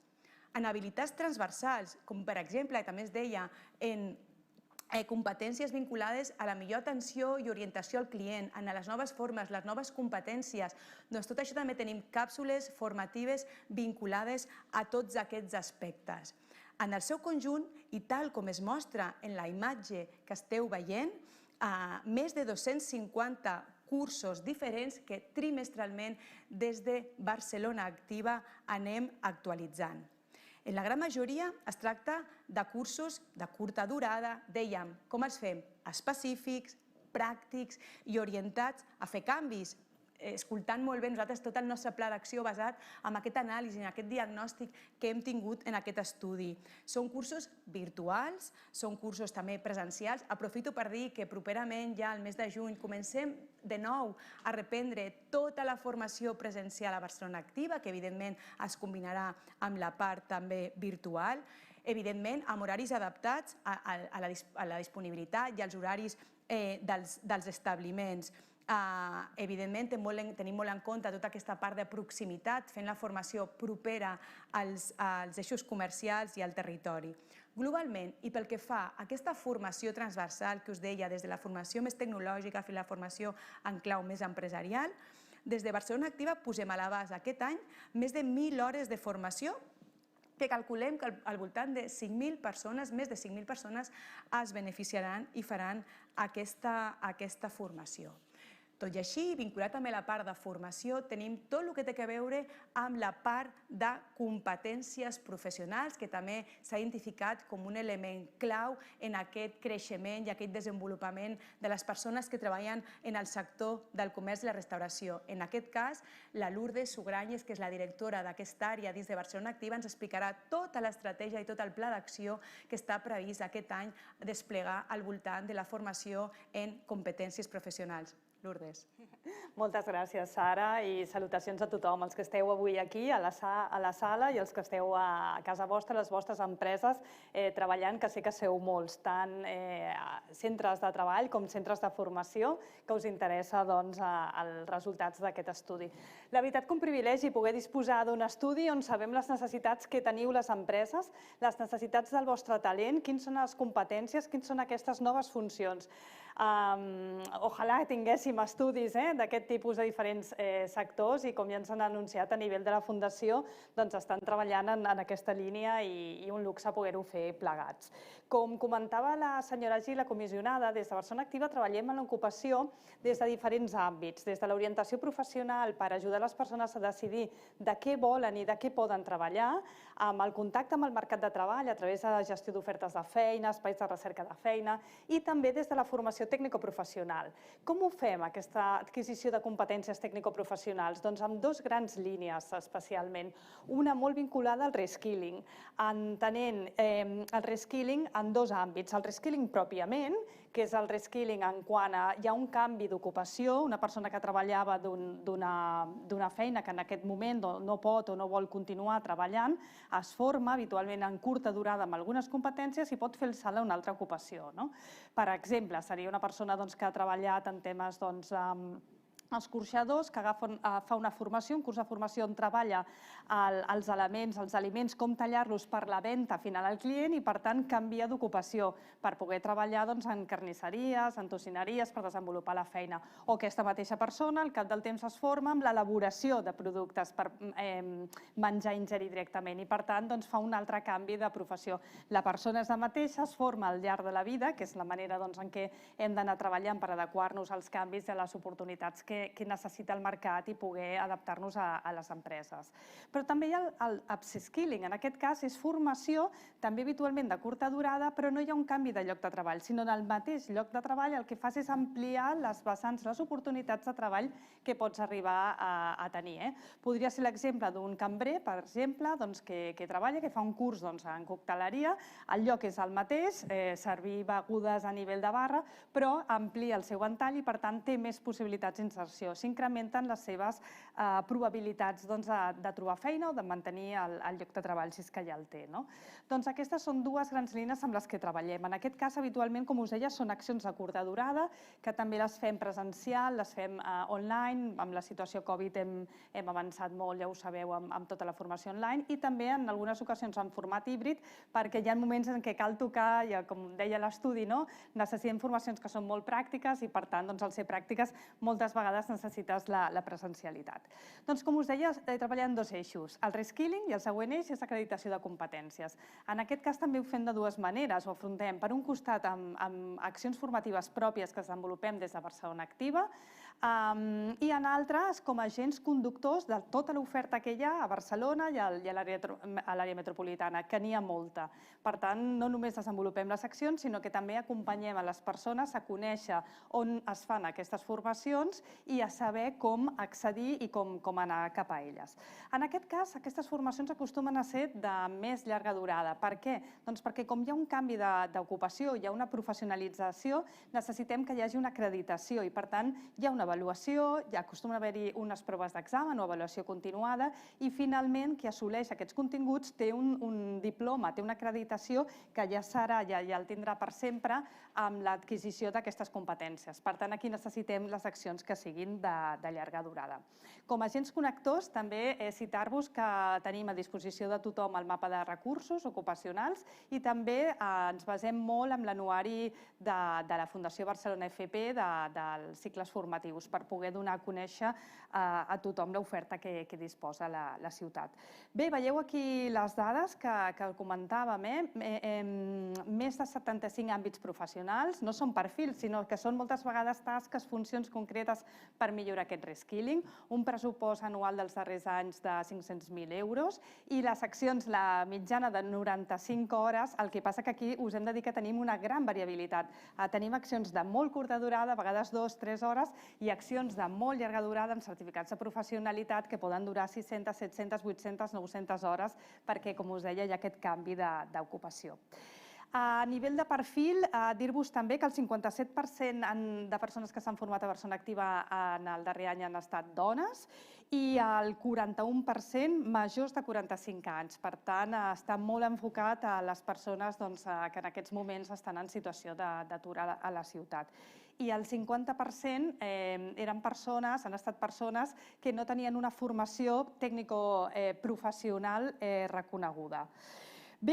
En habilitats transversals, com per exemple, també es deia, en competències vinculades a la millor atenció i orientació al client, en les noves formes, les noves competències. Doncs tot això també tenim càpsules formatives vinculades a tots aquests aspectes. En el seu conjunt, i tal com es mostra en la imatge que esteu veient, més de 250 cursos diferents que trimestralment des de Barcelona Activa anem actualitzant. En la gran majoria es tracta de cursos de curta durada, dèiem, com els fem? Específics, pràctics i orientats a fer canvis. Escoltant molt bé nosaltres tot el nostre pla d'acció basat en aquest anàlisi, en aquest diagnòstic que hem tingut en aquest estudi. Són cursos virtuals, són cursos també presencials. Aprofito per dir que properament, ja al mes de juny, comencem de nou a reprendre tota la formació presencial a Barcelona Activa, que evidentment es combinarà amb la part també virtual, evidentment amb horaris adaptats a la disponibilitat i als horaris dels establiments. Evidentment, tenim molt en compte tota aquesta part de proximitat, fent la formació propera als eixos comercials i al territori. Globalment, i pel que fa a aquesta formació transversal que us deia, des de la formació més tecnològica fins a la formació en clau més empresarial, des de Barcelona Activa posem a l'abast aquest any més de 1.000 hores de formació que calculem que al voltant de 5.000 persones, més de 5.000 persones, es beneficiaran i faran aquesta formació. Tot i així, vinculat també a la part de formació, tenim tot el que té a veure amb la part de competències professionals, que també s'ha identificat com un element clau en aquest creixement i aquest desenvolupament de les persones que treballen en el sector del comerç i la restauració. En aquest cas, la Lourdes Sugranyes, que és la directora d'aquesta àrea dins de Barcelona Activa, ens explicarà tota l'estratègia i tot el pla d'acció que està previst aquest any desplegar al voltant de la formació en competències professionals. Lourdes. Moltes gràcies, Sara, i salutacions a tothom, els que esteu avui aquí a la sala i els que esteu a casa vostra, les vostres empreses, treballant, que sé que sou molts, tant centres de treball com centres de formació, que us interessa els resultats d'aquest estudi. La veritat que un privilegi poder disposar d'un estudi on sabem les necessitats que teniu les empreses, les necessitats del vostre talent, quines són les competències, quines són aquestes noves funcions. Ojalà tinguéssim estudis d'aquest tipus de diferents sectors i, com ja ens han anunciat a nivell de la Fundació, doncs estan treballant en aquesta línia i un luxe poder-ho fer plegats. Com comentava la senyora Gil, la comissionada, des de Barcelona Activa treballem en l'ocupació des de diferents àmbits, des de l'orientació professional per ajudar les persones a decidir de què volen i de què poden treballar, amb el contacte amb el mercat de treball a través de la gestió d'ofertes de feina, espais de recerca de feina i també des de la formació tècnico-professional. Com ho fem, aquesta adquisició de competències tècnico-professionals? Doncs amb dues grans línies, especialment. Una molt vinculada al reskilling, entenent el reskilling en dos àmbits. El reskilling pròpiament, que és el reskilling en quan hi ha un canvi d'ocupació, una persona que treballava d'una feina que en aquest moment no pot o no vol continuar treballant, es forma habitualment en curta durada amb algunes competències i pot fer el salt a una altra ocupació. Per exemple, seria una persona que ha treballat en temes els corxadors, que fa una formació, un curs de formació on treballa els elements, els aliments, com tallar-los per la venda final al client i, per tant, canvia d'ocupació per poder treballar en carnisseries, en tocineries, per desenvolupar la feina. O aquesta mateixa persona, al cap del temps, es forma amb l'elaboració de productes per menjar i ingerir directament i, per tant, fa un altre canvi de professió. La persona és la mateixa, es forma al llarg de la vida, que és la manera en què hem d'anar treballant per adequar-nos als canvis i a les oportunitats que necessita el mercat i poder adaptar-nos a les empreses. Però també hi ha el upskilling. En aquest cas és formació, també habitualment de curta durada, però no hi ha un canvi de lloc de treball, sinó en el mateix lloc de treball el que fas és ampliar les vessants, les oportunitats de treball que pots arribar a tenir. Podria ser l'exemple d'un cambrer, per exemple, que treballa, que fa un curs en cocteleria, el lloc és el mateix, servir begudes a nivell de barra, però amplia el seu ventall i, per tant, té més possibilitats d'inserció. S'incrementen les seves probabilitats de trobar feina o de mantenir el lloc de treball, si és que ja el té. Doncs aquestes són dues grans línies amb les que treballem. En aquest cas, habitualment, com us deia, són accions de curta durada, que també les fem presencial, les fem online. Amb la situació Covid hem avançat molt, ja ho sabeu, amb tota la formació online, i també en algunes ocasions en format híbrid, perquè hi ha moments en què cal tocar, com deia l'estudi, necessitem formacions que són molt pràctiques i, per tant, al ser pràctiques, moltes vegades necessites la presencialitat. Doncs, com us deia, treballant en dos eixos, el reskilling, i el següent eix és l'acreditació de competències. En aquest cas també ho fem de dues maneres, ho afrontem per un costat amb accions formatives pròpies que desenvolupem des de Barcelona Activa i en altres com a agents conductors de tota l'oferta que hi ha a Barcelona i a l'àrea metropolitana, que n'hi ha molta. Per tant, no només desenvolupem les accions, sinó que també acompanyem a les persones a conèixer on es fan aquestes formacions i a saber com accedir i com anar cap a elles. En aquest cas, aquestes formacions acostumen a ser de més llarga durada. Per què? Doncs perquè com hi ha un canvi d'ocupació, hi ha una professionalització, necessitem que hi hagi una acreditació i, per tant, hi ha una avaluació, ja acostuma a haver-hi unes proves d'examen o avaluació continuada i, finalment, qui assoleix aquests continguts té un diploma, té una acreditació que ja el tindrà per sempre amb l'adquisició d'aquestes competències. Per tant, aquí necessitem les accions que siguin de llarga durada. Com a agents connectors, també citar-vos que tenim a disposició de tothom el mapa de recursos ocupacionals i també ens basem molt en l'anuari de la Fundació Barcelona FP dels cicles formatius per poder donar a conèixer a tothom l'oferta que disposa la ciutat. Bé, veieu aquí les dades que comentàvem. Més de 75 àmbits professionals, no són perfils, sinó que són moltes vegades tasques, funcions concretes per millorar aquest reskilling, un pressupost anual dels darrers anys de 500.000 euros i les accions, la mitjana de 95 hores, el que passa que aquí us hem de dir que tenim una gran variabilitat. Tenim accions de molt curta durada, a vegades 2-3 hores, i accions de molt llarga durada amb certificats de professionalitat que poden durar 600, 700, 800, 900 hores perquè, com us deia, hi ha aquest canvi d'ocupació. A nivell de perfil, dir-vos també que el 57% de persones que s'han format a Barcelona Activa en el darrer any han estat dones i el 41% majors de 45 anys. Per tant, està molt enfocat a les persones que en aquests moments estan en situació d'atur a la ciutat. I el 50% han estat persones que no tenien una formació tècnico-professional reconeguda. Bé,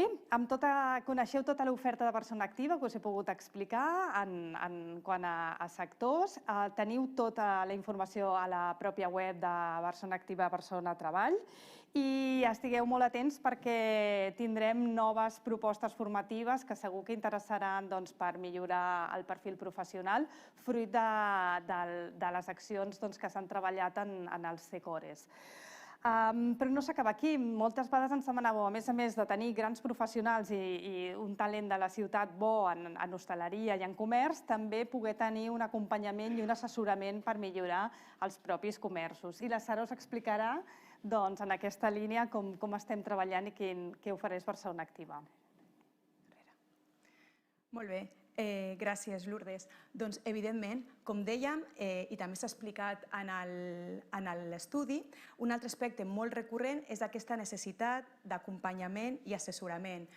coneixeu tota l'oferta de Barcelona Activa que us he pogut explicar en quant a sectors. Teniu tota la informació a la pròpia web de Barcelona Activa, Barcelona Treball, i estigueu molt atents perquè tindrem noves propostes formatives que segur que interessaran per millorar el perfil professional, fruit de les accions que s'han treballat en els CECORES. Però no s'acaba aquí. Moltes vegades ens demanàveu, a més de tenir grans professionals i un talent de la ciutat bo en hostaleria i en comerç, també poder tenir un acompanyament i un assessorament per millorar els propis comerços. I la Sara us explicarà en aquesta línia com estem treballant i què ofereix Barcelona Activa. Molt bé. Gràcies, Lourdes. Doncs, evidentment, com dèiem, i també s'ha explicat en l'estudi, un altre aspecte molt recurrent és aquesta necessitat d'acompanyament i assessorament.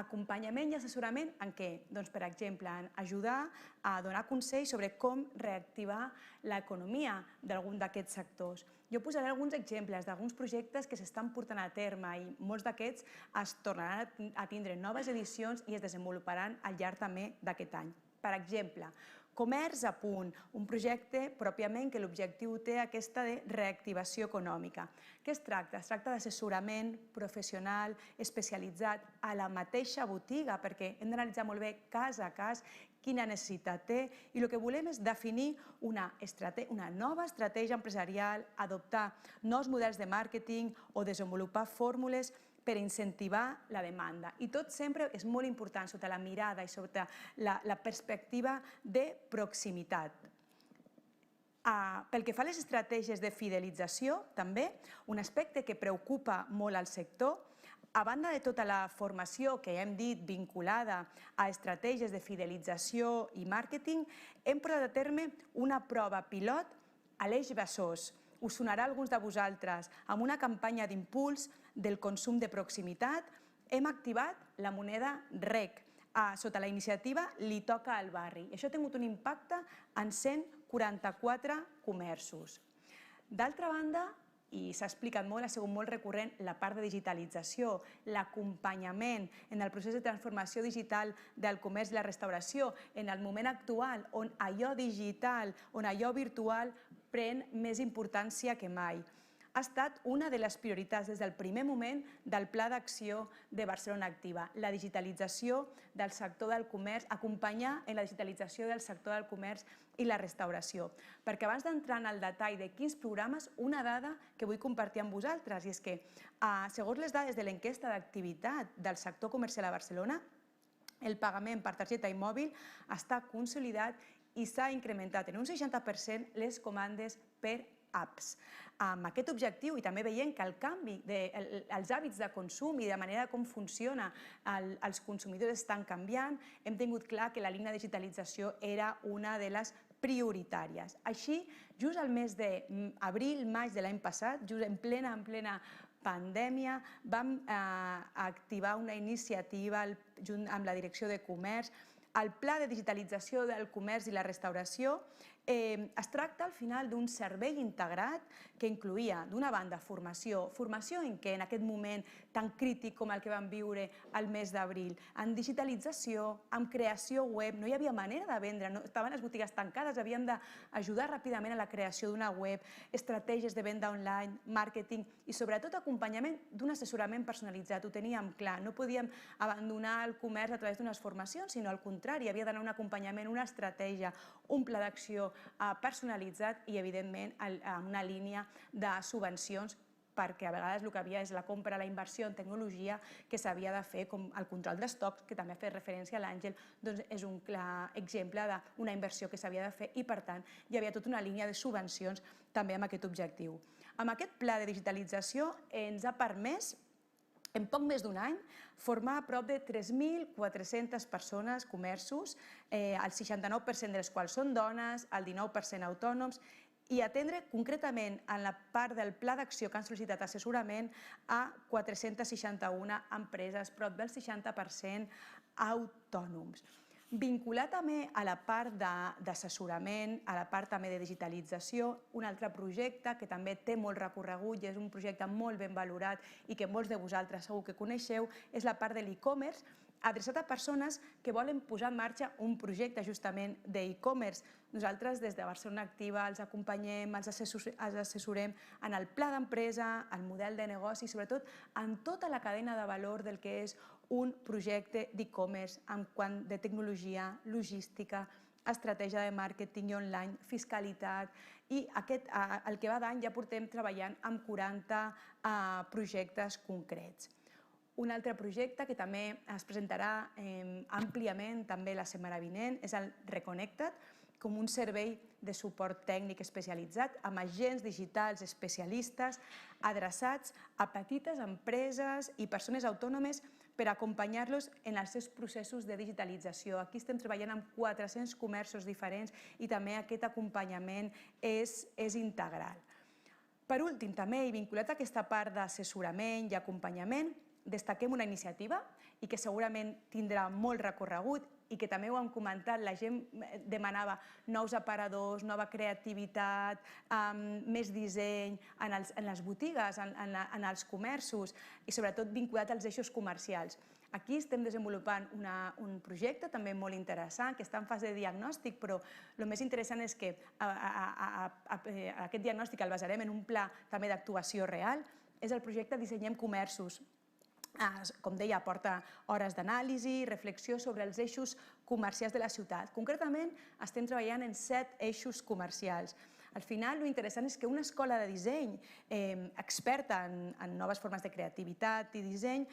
Acompanyament i assessorament en què? Doncs, per exemple, en ajudar a donar consells sobre com reactivar l'economia d'algun d'aquests sectors. Jo posaré alguns exemples d'alguns projectes que s'estan portant a terme i molts d'aquests es tornaran a tindre noves edicions i es desenvoluparan al llarg també d'aquest any. Per exemple, Comerç a punt, un projecte pròpiament que l'objectiu té aquesta de reactivació econòmica. Què es tracta? Es tracta d'assessorament professional, especialitzat a la mateixa botiga, perquè hem d'analitzar molt bé cas a cas quina necessitat té i el que volem és definir una nova estratègia empresarial, adoptar nous models de màrqueting o desenvolupar fórmules per incentivar la demanda. I tot sempre és molt important sota la mirada i sota la perspectiva de proximitat. Pel que fa a les estratègies de fidelització, també, un aspecte que preocupa molt al sector, a banda de tota la formació que hem dit vinculada a estratègies de fidelització i màrqueting, hem portat a terme una prova pilot a l'Eix Besòs. Us sonarà a alguns de vosaltres, amb una campanya d'impuls del consum de proximitat, hem activat la moneda REC. Sota la iniciativa Li toca al barri. Això ha tingut un impacte en 144 comerços. D'altra banda, i s'ha explicat molt, ha sigut molt recurrent la part de digitalització, l'acompanyament en el procés de transformació digital del comerç i la restauració, en el moment actual on allò digital, on allò virtual pren més importància que mai. Ha estat una de les prioritats des del primer moment del Pla d'Acció de Barcelona Activa, la digitalització del sector del comerç, acompanyar en la digitalització del sector del comerç i la restauració. Perquè abans d'entrar en el detall de quins programes, una dada que vull compartir amb vosaltres, i és que, segons les dades de l'enquesta d'activitat del sector comercial a Barcelona, el pagament per targeta i mòbil està consolidat i s'ha incrementat en un 60% les comandes per apps. Amb aquest objectiu, i també veient que el canvi dels hàbits de consum i de manera com funciona els consumidors estan canviant, hem tingut clar que la línia de digitalització era una de les prioritàries. Així, just al mes d'abril, maig de l'any passat, just en plena pandèmia, vam activar una iniciativa junt amb la Direcció de Comerç, el Pla de Digitalització del Comerç i la Restauració. Es tracta al final d'un servei integrat que incloïa, d'una banda, formació en què en aquest moment tan crític com el que vam viure al mes d'abril, en digitalització, en creació web, no hi havia manera de vendre, estaven les botigues tancades, havien d'ajudar ràpidament a la creació d'una web, estratègies de venda online, màrqueting i sobretot acompanyament d'un assessorament personalitzat. Ho teníem clar, no podíem abandonar el comerç a través d'unes formacions, sinó al contrari, havia d'anar un acompanyament, una estratègia, un pla d'acció personalitzat i, evidentment, amb una línia de subvencions perquè a vegades el que havia és la compra, la inversió en tecnologia que s'havia de fer, com el control d'estocs, que també ha fet referència a l'Àngel, doncs és un clar exemple d'una inversió que s'havia de fer i, per tant, hi havia tota una línia de subvencions també amb aquest objectiu. Amb aquest pla de digitalització ens ha permès, en poc més d'un any, formar prop de 3.400 persones, comerços, el 69% de les quals són dones, el 19% autònoms, i atendre concretament en la part del pla d'acció que han sol·licitat assessorament a 461 empreses, prop del 60% autònoms. Vinculat també a la part d'assessorament, a la part també de digitalització, un altre projecte que també té molt recorregut i és un projecte molt ben valorat i que molts de vosaltres segur que coneixeu, és la part de l'e-commerce, adreçat a persones que volen posar en marxa un projecte justament d'e-commerce. Nosaltres des de Barcelona Activa els acompanyem, els assessorem en el pla d'empresa, el model de negoci i sobretot en tota la cadena de valor del que és un projecte d'e-commerce en quant de tecnologia, logística, estratègia de màrqueting i online, fiscalitat, i el que va d'any ja portem treballant amb 40 projectes concrets. Un altre projecte que també es presentarà àmpliament també la setmana vinent és el Reconnected, com un servei de suport tècnic especialitzat amb agents digitals especialistes adreçats a petites empreses i persones autònomes per acompanyar-los en els seus processos de digitalització. Aquí estem treballant amb 400 comerços diferents i també aquest acompanyament és integral. Per últim, també, i vinculat a aquesta part d'assessorament i acompanyament, destaquem una iniciativa i que segurament tindrà molt recorregut i que també ho hem comentat, la gent demanava nous aparadors, nova creativitat, més disseny en les botigues, en els comerços i sobretot vinculat als eixos comercials. Aquí estem desenvolupant un projecte també molt interessant que està en fase de diagnòstic, però el més interessant és que aquest diagnòstic el basarem en un pla també d'actuació real. És el projecte Dissenyem Comerços. Com deia, aporta hores d'anàlisi i reflexió sobre els eixos comercials de la ciutat. Concretament, estem treballant en 7 eixos comercials. Al final, l'interessant és que una escola de disseny experta en noves formes de creativitat i disseny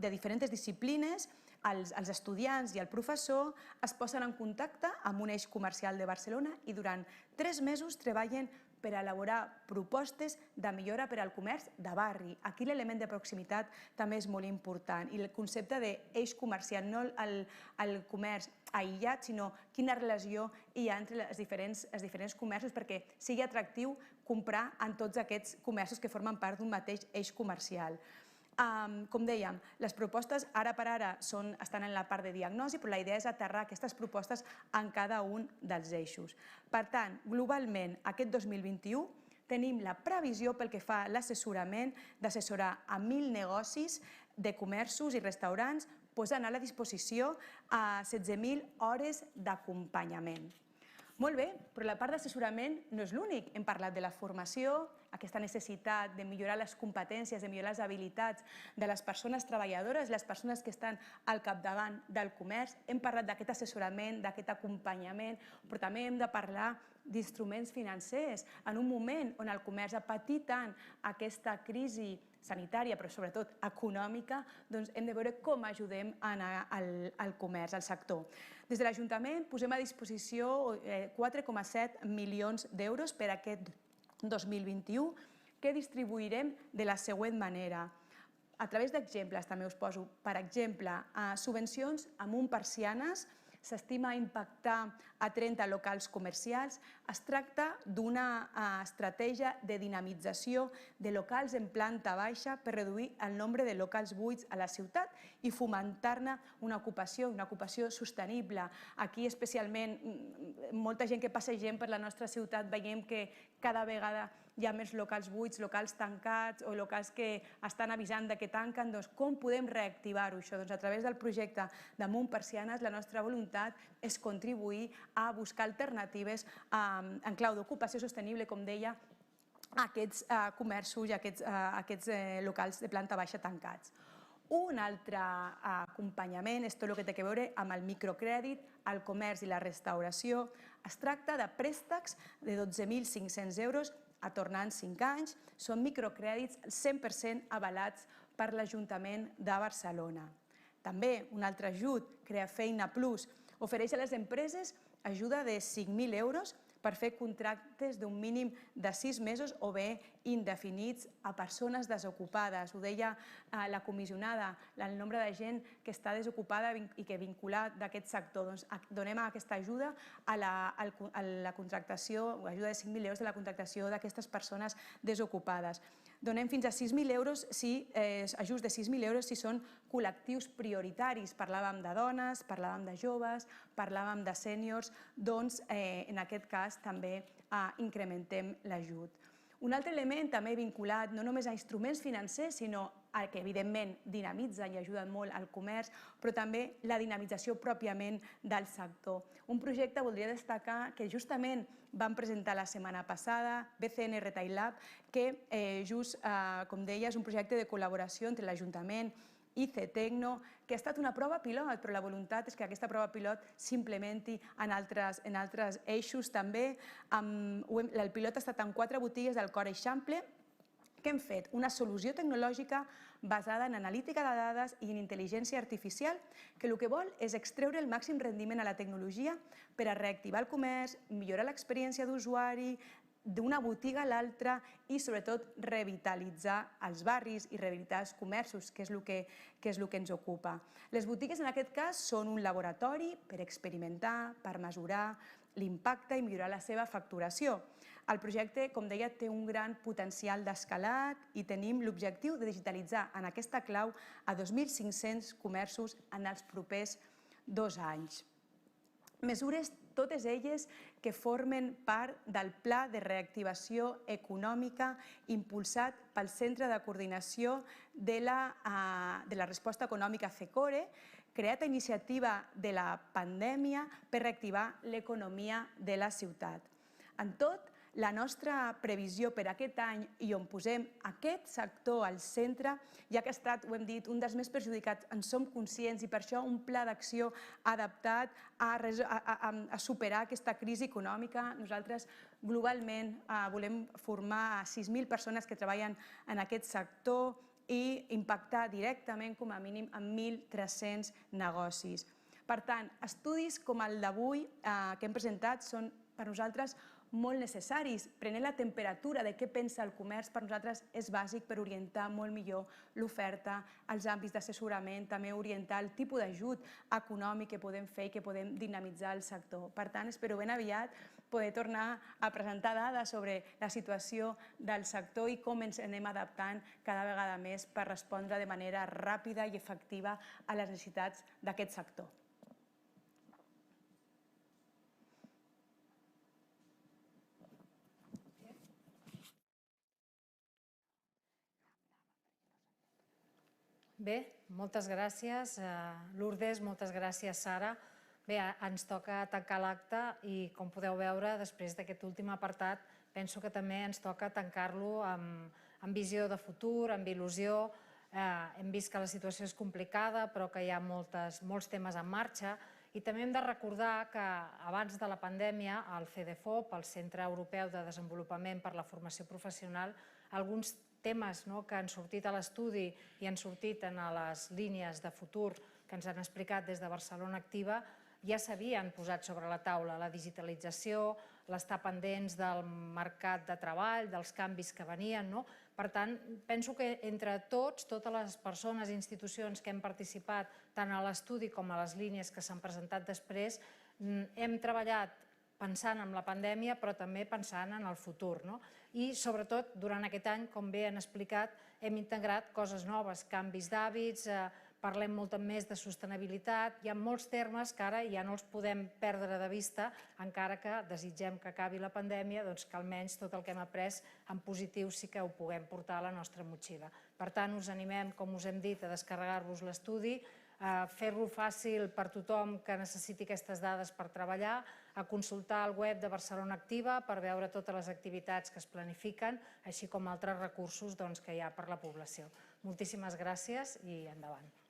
de diferents disciplines, els estudiants i el professor es posen en contacte amb un eix comercial de Barcelona i durant 3 mesos treballen per elaborar propostes de millora per al comerç de barri. Aquí l'element de proximitat també és molt important i el concepte d'eix comercial, no el comerç aïllat, sinó quina relació hi ha entre els diferents comerços perquè sigui atractiu comprar en tots aquests comerços que formen part d'un mateix eix comercial. Com dèiem, les propostes ara per ara estan en la part de diagnosi, però la idea és aterrar aquestes propostes en cada un dels eixos. Per tant, globalment, aquest 2021 tenim la previsió pel que fa a l'assessorament d'assessorar a 1.000 negocis de comerços i restaurants, posant a la disposició 16.000 hores d'acompanyament. Molt bé, però la part d'assessorament no és l'únic. Hem parlat de la formació, aquesta necessitat de millorar les competències, de millorar les habilitats de les persones treballadores, les persones que estan al capdavant del comerç. Hem parlat d'aquest assessorament, d'aquest acompanyament, però també hem de parlar d'instruments financers. En un moment on el comerç ha patit tant aquesta crisi sanitària, però sobretot econòmica, doncs hem de veure com ajudem al comerç, al sector. Des de l'Ajuntament posem a disposició 4,7 milions d'euros per a aquest 2021 que distribuirem de la següent manera. A través d'exemples també us poso, per exemple, subvencions amb un persianes, s'estima impactar a 30 locals comercials. Es tracta d'una estratègia de dinamització de locals en planta baixa per reduir el nombre de locals buits a la ciutat i fomentar-ne una ocupació sostenible. Aquí especialment molta gent que passegem per la nostra ciutat veiem que cada vegada hi ha més locals buits, locals tancats o locals que estan avisant que tanquen. Doncs com podem reactivar-ho això? Doncs a través del projecte Damunt Persianes la nostra voluntat és contribuir a buscar alternatives en clau d'ocupació sostenible, com deia, a aquests comerços i a aquests locals de planta baixa tancats. Un altre acompanyament és tot el que té a veure amb el microcrèdit, el comerç i la restauració. Es tracta de préstecs de 12.500 euros a tornar en 5 anys. Són microcrèdits 100% avalats per l'Ajuntament de Barcelona. També un altre ajut, Crea Feina Plus, ofereix a les empreses ajuda de 5.000 euros per fer contractes d'un mínim de 6 mesos o bé indefinits a persones desocupades. Ho deia la comissionada, el nombre de gent que està desocupada i que vinculat d'aquest sector. Doncs donem aquesta ajuda a la contractació, ajuda de 5.000 euros de la contractació d'aquestes persones desocupades. Donem fins a 6.000 euros, ajuts de 6.000 euros si són col·lectius prioritaris. Parlàvem de dones, parlàvem de joves, parlàvem de sèniors, doncs en aquest cas també incrementem l'ajut. Un altre element també vinculat no només a instruments financers, sinó que evidentment dinamitzen i ajuden molt al comerç, però també la dinamització pròpiament del sector. Un projecte voldria destacar que justament vam presentar la setmana passada, BCN Retail Lab, que just, com deia, és un projecte de col·laboració entre l'Ajuntament i CETECNO, que ha estat una prova pilot, però la voluntat és que aquesta prova pilot s'implementi en altres eixos també. El pilot ha estat en 4 botigues del Cor Eixample, que hem fet una solució tecnològica basada en analítica de dades i en intel·ligència artificial, que el que vol és extreure el màxim rendiment a la tecnologia per a reactivar el comerç, millorar l'experiència d'usuari, d'una botiga a l'altra i, sobretot, revitalitzar els barris i revitalitzar els comerços, que és el que ens ocupa. Les botigues, en aquest cas, són un laboratori per experimentar, per mesurar l'impacte i millorar la seva facturació. El projecte, com deia, té un gran potencial d'escalat i tenim l'objectiu de digitalitzar en aquesta clau a 2.500 comerços en els propers 2 anys. Mesures, totes elles, que formen part del Pla de Reactivació Econòmica impulsat pel Centre de Coordinació de la Resposta Econòmica CECORE, creat a iniciativa de la pandèmia per reactivar l'economia de la ciutat. En tot, la nostra previsió per aquest any i on posem aquest sector al centre, ja que ha estat, ho hem dit, un dels més perjudicats, en som conscients i per això un pla d'acció adaptat a superar aquesta crisi econòmica. Nosaltres globalment volem formar 6.000 persones que treballen en aquest sector i impactar directament, com a mínim, en 1.300 negocis. Per tant, estudis com el d'avui que hem presentat són per nosaltres molt necessaris. Prenent la temperatura de què pensa el comerç per nosaltres és bàsic per orientar molt millor l'oferta, els àmbits d'assessorament, també orientar el tipus d'ajut econòmic que podem fer i que podem dinamitzar el sector. Per tant, espero ben aviat poder tornar a presentar dades sobre la situació del sector i com ens anem adaptant cada vegada més per respondre de manera ràpida i efectiva a les necessitats d'aquest sector. Bé, moltes gràcies, Lourdes, moltes gràcies, Sara. Bé, ens toca tancar l'acte i, com podeu veure, després d'aquest últim apartat, penso que també ens toca tancar-lo amb visió de futur, amb il·lusió. Hem vist que la situació és complicada, però que hi ha molts temes en marxa. I també hem de recordar que abans de la pandèmia, el CEDEFOP, el Centre Europeu de Desenvolupament per la Formació Professional, alguns temes que han sortit a l'estudi i han sortit en les línies de futur que ens han explicat des de Barcelona Activa ja s'havien posat sobre la taula. La digitalització, l'estar pendents del mercat de treball, dels canvis que venien. Per tant, penso que entre tots, totes les persones i institucions que hem participat tant a l'estudi com a les línies que s'han presentat després, hem treballat pensant en la pandèmia, però també pensant en el futur. I, sobretot, durant aquest any, com bé han explicat, hem integrat coses noves, canvis d'hàbits, parlem molt més de sostenibilitat. Hi ha molts termes que ara ja no els podem perdre de vista, encara que desitgem que acabi la pandèmia, doncs que almenys tot el que hem après en positiu sí que ho puguem portar a la nostra motxilla. Per tant, us animem, com us hem dit, a descarregar-vos l'estudi, a fer-lo fàcil per tothom que necessiti aquestes dades per treballar, a consultar el web de Barcelona Activa per veure totes les activitats que es planifiquen, així com altres recursos que hi ha per la població. Moltíssimes gràcies i endavant.